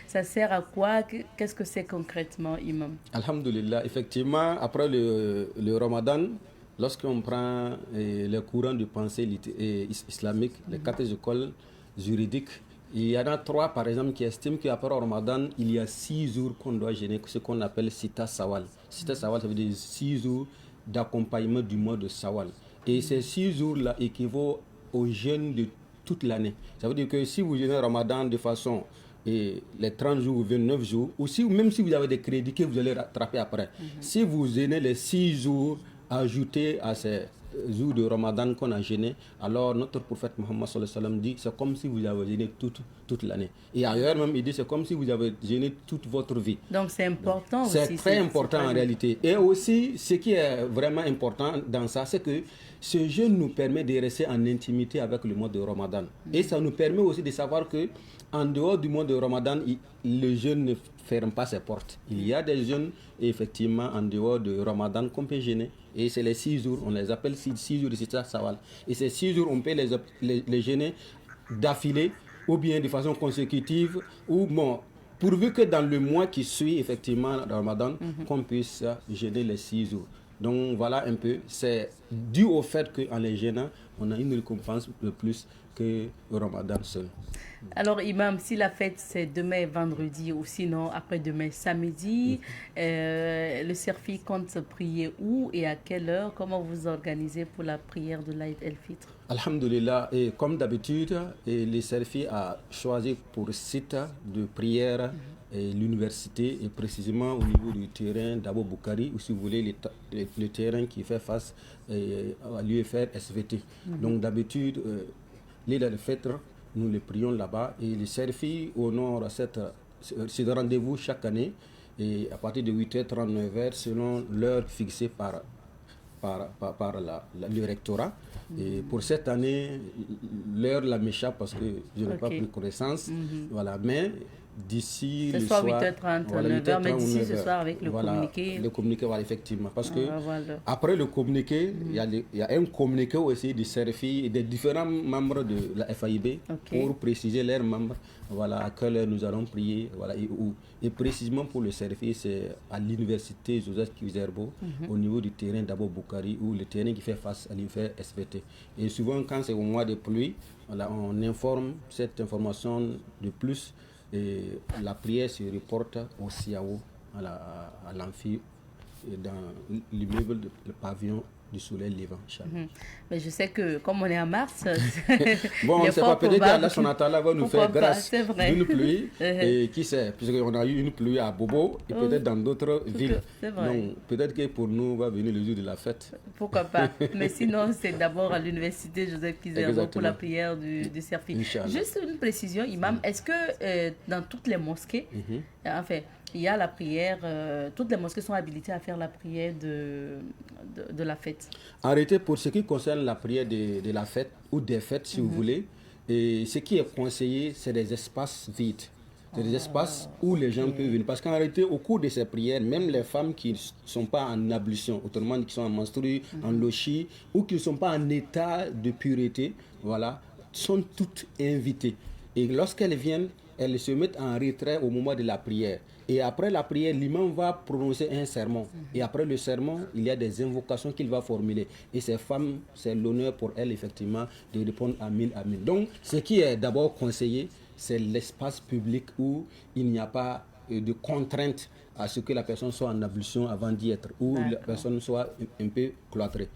Ça sert à quoi? Qu'est-ce que c'est concrètement, Imam? Alhamdulillah, effectivement, après le Ramadan, lorsqu'on prend les courants de pensée islamique, les 4 écoles juridiques, il y en a 3 par exemple qui estiment qu'après le Ramadan, il y a 6 jours qu'on doit jeûner, ce qu'on appelle Sita Sawal. Sita Sawal, ça veut dire 6 jours d'accompagnement du mois de Sawal. Et ces 6 jours-là équivaut au jeûne de toute l'année. Ça veut dire que si vous jeûnez le Ramadan de façon les 30 jours ou 29 jours, ou même si vous avez des crédits que vous allez rattraper après, si vous jeûnez les 6 jours ajoutés à ces jours de Ramadan qu'on a jeûné, alors notre prophète Mohammed sallallahu alayhi wa sallam dit c'est comme si vous avez jeûné toute l'année. Et ailleurs même il dit c'est comme si vous avez jeûné toute votre vie. Donc c'est important aussi. C'est très important en réalité. Et aussi ce qui est vraiment important dans ça, c'est que ce jeûne nous permet de rester en intimité avec le mois de Ramadan. Et ça nous permet aussi de savoir que en dehors du mois de Ramadan, le jeûne ne ferme pas ses portes. Il y a des jeûnes effectivement en dehors de Ramadan qu'on peut jeûner. Et c'est les 6 jours, on les appelle 6 jours de Sita Sawal. Et ces 6 jours, on peut les jeûner d'affilée ou bien de façon consécutive ou bon, pourvu que dans le mois qui suit effectivement le Ramadan, qu'on puisse jeûner les 6 jours. Donc voilà un peu, c'est dû au fait qu'en les jeûnant, on a une récompense de plus que le Ramadan seul. Alors Imam, si la fête c'est demain vendredi ou sinon après-demain samedi, le Serfi compte prier où et à quelle heure? Comment vous organisez pour la prière de l'Aïd el-Fitr? Alhamdulillah, et comme d'habitude, le Serfi a choisi pour site de prière l'université et précisément au niveau du terrain d'Abou Boukari, ou si vous voulez le terrain qui fait face à l'UFR SVT. Donc d'habitude, l'Aïd el-Fitr, nous le prions là-bas et le Serfi honore ce rendez-vous chaque année et à partir de 8h30, 9h selon l'heure fixée par le rectorat. Et pour cette année, l'heure m'échappe parce que je n'ai pas pris connaissance. Voilà. Mais d'ici Ce le soir, soir. 8h30, Voilà, 9h, mais 8h30 ou d'ici ce 9h. soir avec le Voilà, communiqué. le communiqué, voilà, effectivement. Parce que Voilà. après le communiqué, il y a un communiqué aussi du CERFI et des différents membres de la FAIB Ok. pour préciser leurs membres, voilà, à quelle heure nous allons prier, voilà, et où. Et précisément pour le CERFI, c'est à l'université Joseph Kizerbo, au niveau du terrain d'Abo Boukari, ou le terrain qui fait face à l'UFR SVT. Et souvent, quand c'est au mois de pluie, voilà, on informe cette information de plus et la prière se reporte au CIAO, à l'amphi, dans l'immeuble, le pavillon du soleil levant. Inch'Allah. Mais je sais que comme on est en mars, Bon, on il ne est sait fort pas, peut-être probable qu'Allah Sonatala va nous pourquoi faire pas, grâce c'est vrai. d'une pluie, et qui sait, puisqu'on a eu une pluie à Bobo et peut-être dans d'autres villes. c'est vrai. Donc peut-être que pour nous va venir le jour de la fête. Pourquoi pas. Mais sinon, c'est d'abord à l'université Joseph Kizerbo pour Exactement. la prière du Serfi. Inch'Allah. Juste une précision, imam, est-ce que dans toutes les mosquées, enfin, il y a la prière, toutes les mosquées sont habilitées à faire la prière de la fête? Arrêtez pour ce qui concerne la prière de la fête ou des fêtes, si vous voulez. Et ce qui est conseillé, c'est des espaces vides. C'est des espaces où les gens peuvent venir. Parce qu'en réalité, au cours de ces prières, même les femmes qui ne sont pas en ablution, autrement dit qui sont en menstrues, en lochi, ou qui ne sont pas en état de pureté, voilà, sont toutes invitées. Et lorsqu'elles viennent, elles se mettent en retrait au moment de la prière. Et après la prière, l'imam va prononcer un sermon. Et après le sermon, il y a des invocations qu'il va formuler. Et ces femmes, c'est l'honneur pour elles, effectivement, de répondre Amin, Amin. Donc, ce qui est d'abord conseillé, c'est l'espace public où il n'y a pas de contrainte à ce que la personne soit en ablution avant d'y être, où la personne soit un peu cloîtrée.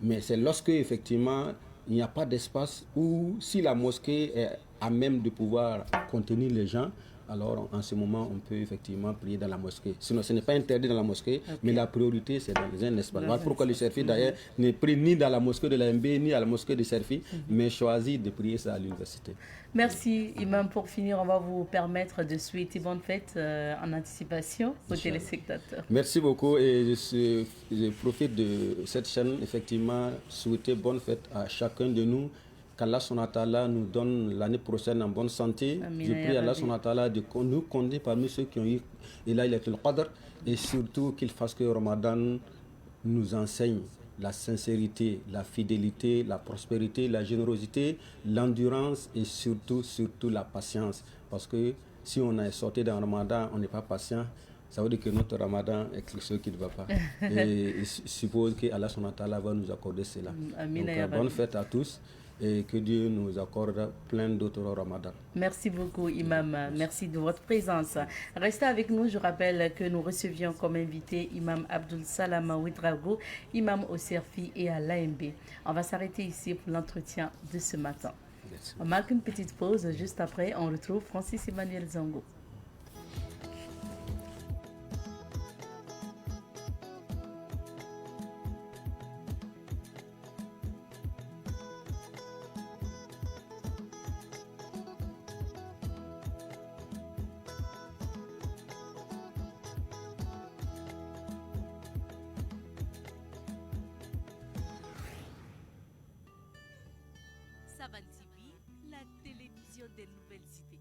Mais c'est lorsque, effectivement, il n'y a pas d'espace où, si la mosquée est à même de pouvoir contenir les gens, alors en ce moment, on peut effectivement prier dans la mosquée. Sinon, ce n'est pas interdit dans la mosquée, mais la priorité, c'est dans un espace. Voilà pourquoi le Serfi, d'ailleurs, n'est pris ni dans la mosquée de l'AMB, ni à la mosquée de Serfi, mais choisit de prier ça à l'université. Merci, imam. Pour finir, on va vous permettre de souhaiter bonne fête en anticipation aux téléspectateurs. Merci beaucoup et je profite de cette chaîne, effectivement, souhaiter bonne fête à chacun de nous. Qu'Allah Sonatala nous donne l'année prochaine en bonne santé. Amin, Je prie Allah Sonatala de nous compter parmi ceux qui ont eu Laylatul Qadr et surtout qu'il fasse que Ramadan nous enseigne la sincérité, la fidélité, la prospérité, la générosité, l'endurance et surtout la patience. Parce que si on est sorti d'un Ramadan, on n'est pas patient, ça veut dire que notre Ramadan est quelque chose qui ne va pas. Et je suppose que Allah Sonatala va nous accorder cela. Donc, bonne fête à tous. Et que Dieu nous accorde plein d'autres Ramadan. Merci beaucoup, imam. Merci de votre présence. Restez avec nous. Je rappelle que nous recevions comme invité imam Abdul Salam Ouedraogo, imam au Serfi et à l'AMB. On va s'arrêter ici pour l'entretien de ce matin. Merci. On marque une petite pause. Juste après, on retrouve Francis Emmanuel Zango. Savan TV, la télévision des nouvelles idées.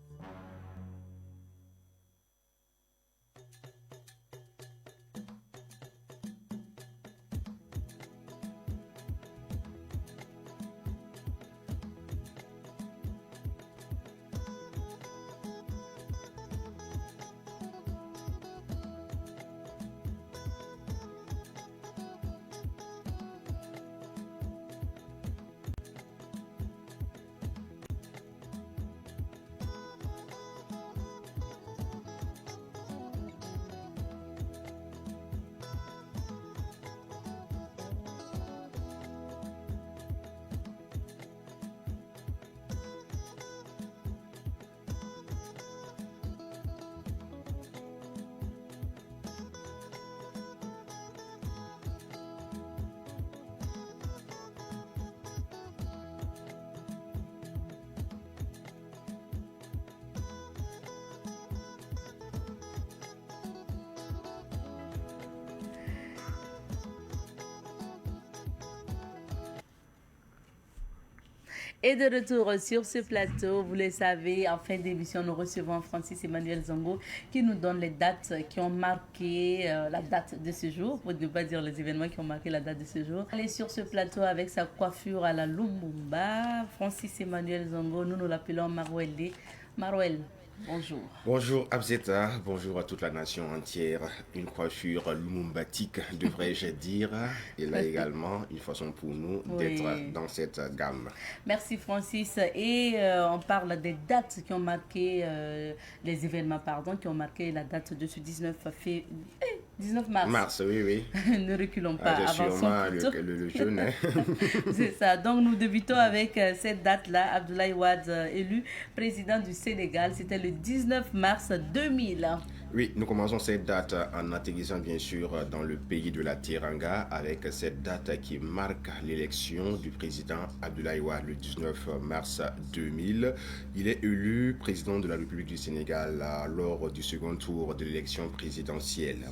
Et de retour sur ce plateau, vous le savez, en fin d'émission, nous recevons Francis Emmanuel Zongo qui nous donne les dates qui ont marqué la date de ce jour, pour ne pas dire les événements qui ont marqué la date de ce jour. Elle est sur ce plateau avec sa coiffure à la Lumumba. Francis Emmanuel Zongo, nous l'appelons Marouel. Marouel, bonjour. Bonjour Abzeta, bonjour à toute la nation entière. Une coiffure lumumbatique, devrais-je dire. Et là également, une façon pour nous d'être dans cette gamme. Merci Francis. Et on parle des dates qui ont marqué, les événements, pardon, qui ont marqué la date de ce 19 mars. Mars, oui. Ne reculons pas. Sûrement le jeune. Hein. C'est ça. Donc nous débutons avec cette date-là. Abdoulaye Wade, élu président du Sénégal. C'était le 19 mars 2000. Oui, nous commençons cette date en atterrissant bien sûr dans le pays de la Teranga avec cette date qui marque l'élection du président Abdoulaye Wade le 19 mars 2000. Il est élu président de la République du Sénégal lors du second tour de l'élection présidentielle.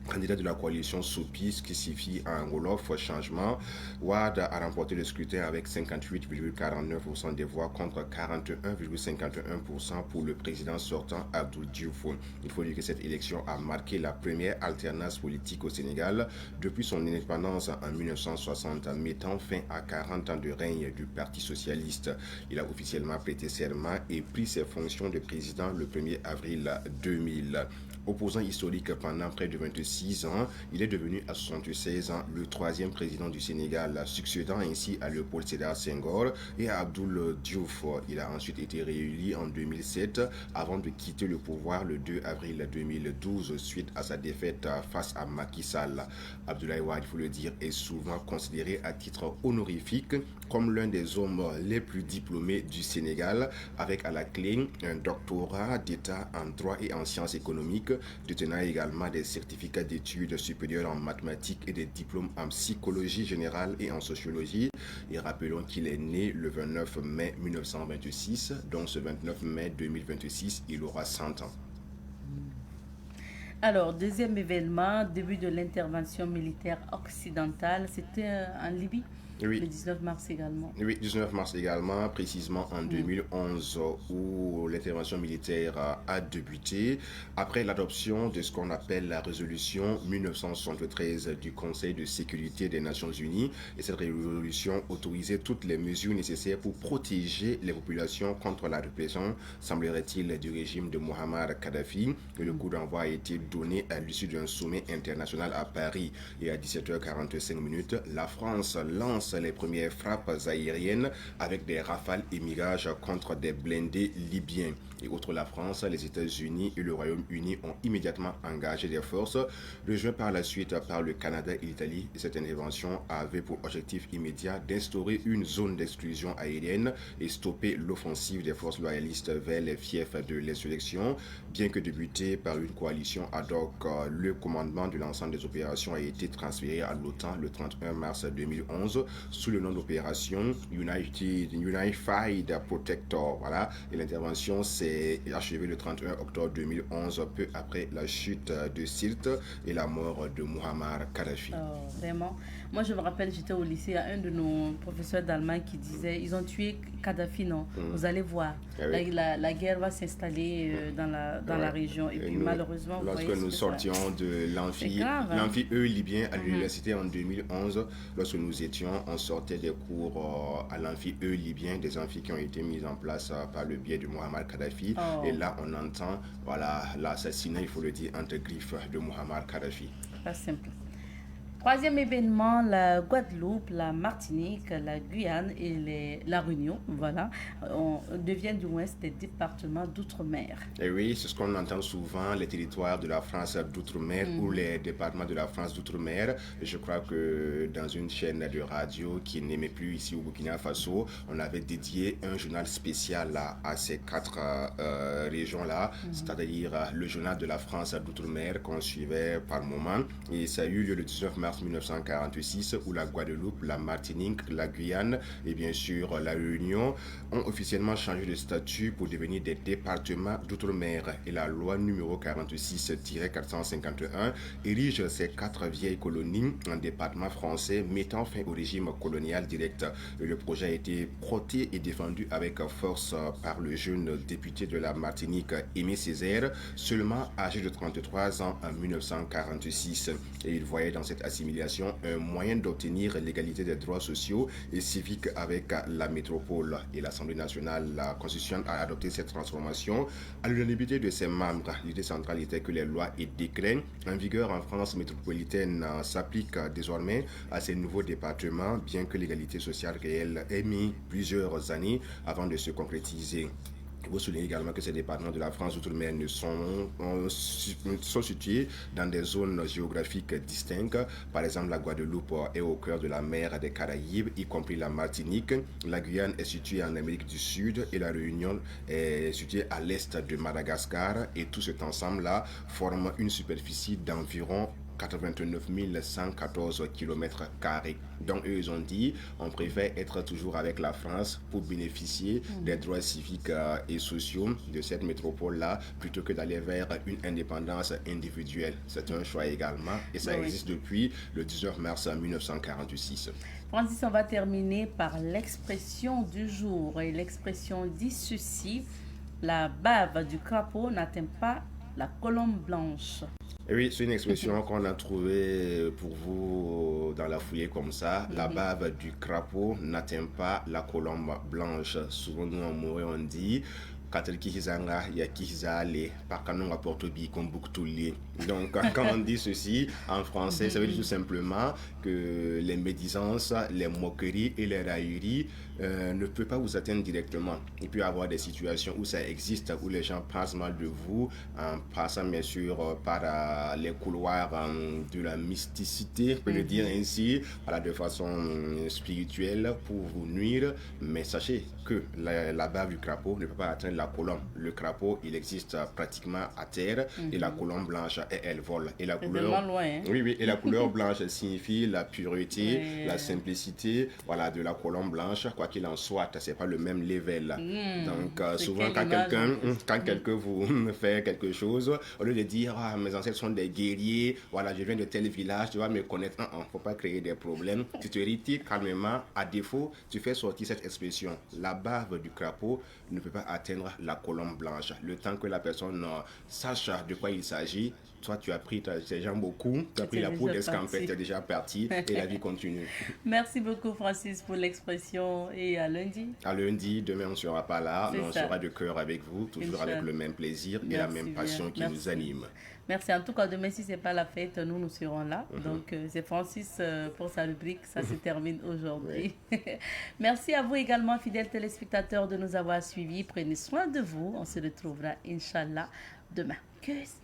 Candidat de la coalition SOPIS qui signifie en Wolof changement, Wade a remporté le scrutin avec 58,49% des voix contre 41,51% pour le président sortant Abdou Diouf. Il faut dire que cette élection a marqué la première alternance politique au Sénégal depuis son indépendance en 1960, mettant fin à 40 ans de règne du Parti socialiste. Il a officiellement prêté serment et pris ses fonctions de président le 1er avril 2000. Opposant historique pendant près de 26 ans, il est devenu à 76 ans le troisième président du Sénégal, succédant ainsi à Léopold Sédar Senghor et à Abdoul Diouf. Il a ensuite été réélu en 2007 avant de quitter le pouvoir le 2 avril 2012 suite à sa défaite face à Macky Sall. Abdoulaye Wade, il faut le dire, est souvent considéré à titre honorifique comme l'un des hommes les plus diplômés du Sénégal, avec à la clé un doctorat d'État en droit et en sciences économiques, détenant également des certificats d'études supérieures en mathématiques et des diplômes en psychologie générale et en sociologie. Et rappelons qu'il est né le 29 mai 1926, donc ce 29 mai 2026, il aura 100 ans. Alors, deuxième événement, début de l'intervention militaire occidentale, c'était en Libye. Oui. Le 19 mars également. Oui, 19 mars également, précisément en 2011, où l'intervention militaire a débuté après l'adoption de ce qu'on appelle la résolution 1973 du Conseil de sécurité des Nations Unies. Et cette résolution autorisait toutes les mesures nécessaires pour protéger les populations contre la répression, semblerait-il, du régime de Mohamed Kadhafi. Et le coup d'envoi a été donné à l'issue d'un sommet international à Paris. Et à 17h45, la France lance les premières frappes aériennes avec des rafales et mirages contre des blindés libyens. Et outre la France, les États-Unis et le Royaume-Uni ont immédiatement engagé des forces, rejoints par la suite par le Canada et l'Italie. Et cette intervention avait pour objectif immédiat d'instaurer une zone d'exclusion aérienne et stopper l'offensive des forces loyalistes vers les fiefs de l'insurrection. Bien que débuté par une coalition ad hoc, le commandement de l'ensemble des opérations a été transféré à l'OTAN le 31 mars 2011 sous le nom d'opération Unified Protector. Voilà. Et l'intervention s'est achevée le 31 octobre 2011, peu après la chute de Sirte et la mort de Muammar Kadhafi. Oh, vraiment. Moi, je me rappelle, j'étais au lycée, un de nos professeurs d'allemand qui disait ils ont tué Kadhafi, non. Vous allez voir. Ah oui. La guerre va s'installer dans la région. Et puis, malheureusement, lorsque nous sortions de l'amphi libyen à l'université en 2011, lorsque nous étions, on sortait des cours à l'amphi libyen, des amphis qui ont été mis en place par le biais de Muammar Kadhafi. Oh. Et là, on entend l'assassinat, il faut le dire, entre griffes de Muammar Kadhafi. Pas simple. Troisième événement, la Guadeloupe, la Martinique, la Guyane et la Réunion, voilà, deviennent du moins des départements d'outre-mer. Et oui, c'est ce qu'on entend souvent, les territoires de la France d'outre-mer ou les départements de la France d'outre-mer. Je crois que dans une chaîne de radio qui n'aimait plus ici au Burkina Faso, on avait dédié un journal spécial à ces quatre régions-là, c'est-à-dire le journal de la France d'outre-mer qu'on suivait par moment. Et ça a eu lieu le 19 mars mars 1946, où la Guadeloupe, la Martinique, la Guyane et bien sûr la Réunion ont officiellement changé de statut pour devenir des départements d'outre-mer. Et la loi numéro 46-451 érige ces 4 vieilles colonies en départements français, mettant fin au régime colonial direct. Le projet a été porté et défendu avec force par le jeune député de la Martinique, Aimé Césaire, seulement âgé de 33 ans en 1946. Et il voyait dans cette assimilation un moyen d'obtenir l'égalité des droits sociaux et civiques avec la métropole. Et l'Assemblée nationale, la Constitution, a adopté cette transformation à l'unanimité de ses membres. L'idée centrale était que les lois et décrets en vigueur en France métropolitaine s'appliquent désormais à ces nouveaux départements, bien que l'égalité sociale réelle ait mis plusieurs années avant de se concrétiser. Il faut souligner également que ces départements de la France d'outre-mer sont situés dans des zones géographiques distinctes. Par exemple, la Guadeloupe est au cœur de la mer des Caraïbes, y compris la Martinique. La Guyane est située en Amérique du Sud et la Réunion est située à l'est de Madagascar. Et tout cet ensemble-là forme une superficie d'environ 89 114 km². Donc eux, ils ont dit, on préfère être toujours avec la France pour bénéficier des droits civiques et sociaux de cette métropole-là, plutôt que d'aller vers une indépendance individuelle. C'est un choix également, et ça existe depuis le 19 mars 1946. Francis, on va terminer par l'expression du jour. Et l'expression dit ceci: la bave du crapaud n'atteint pas la colombe blanche. Et oui, c'est une expression qu'on a trouvée pour vous dans la foulée comme ça. La bave du crapaud n'atteint pas la colombe blanche. Souvent, nous, en Morée, on dit donc quand on dit ceci en français, ça veut dire tout simplement que les médisances, les moqueries et les railleries ne peuvent pas vous atteindre directement. Il peut y avoir des situations où ça existe, où les gens pensent mal de vous en passant bien sûr par les couloirs de la mysticité, je peux le dire ainsi, de façon spirituelle pour vous nuire. Mais sachez que la bave du crapaud ne peut pas atteindre la colombe. Le crapaud, il existe pratiquement à terre et la colombe blanche, elle vole. Et la couleur, loin, hein? oui, et la couleur blanche, elle signifie la pureté, la simplicité, de la colombe blanche. Quoi qu'il en soit, c'est pas le même level. Donc souvent quand quelqu'un vous fait quelque chose, au lieu de dire mes ancêtres sont des guerriers, je viens de tel village, tu vas me connaître. Faut pas créer des problèmes. Tu te retires calmement. À défaut, tu fais sortir cette expression. La bave du crapaud ne peut pas atteindre la colombe blanche. Le temps que la personne sache de quoi il s'agit, toi tu as pris tes jambes au cou, tu as pris la peau d'escampette, tu es déjà parti et la vie continue. Merci beaucoup Francis pour l'expression et à lundi. À lundi, demain on ne sera pas là, mais on sera de cœur avec vous, toujours avec le même plaisir et la même passion qui nous anime. Merci. En tout cas, demain, si ce n'est pas la fête, nous serons là. Donc, c'est Francis pour sa rubrique. Ça se termine aujourd'hui. Merci à vous également, fidèles téléspectateurs, de nous avoir suivis. Prenez soin de vous. On se retrouvera, Inch'Allah, demain. Tschüss.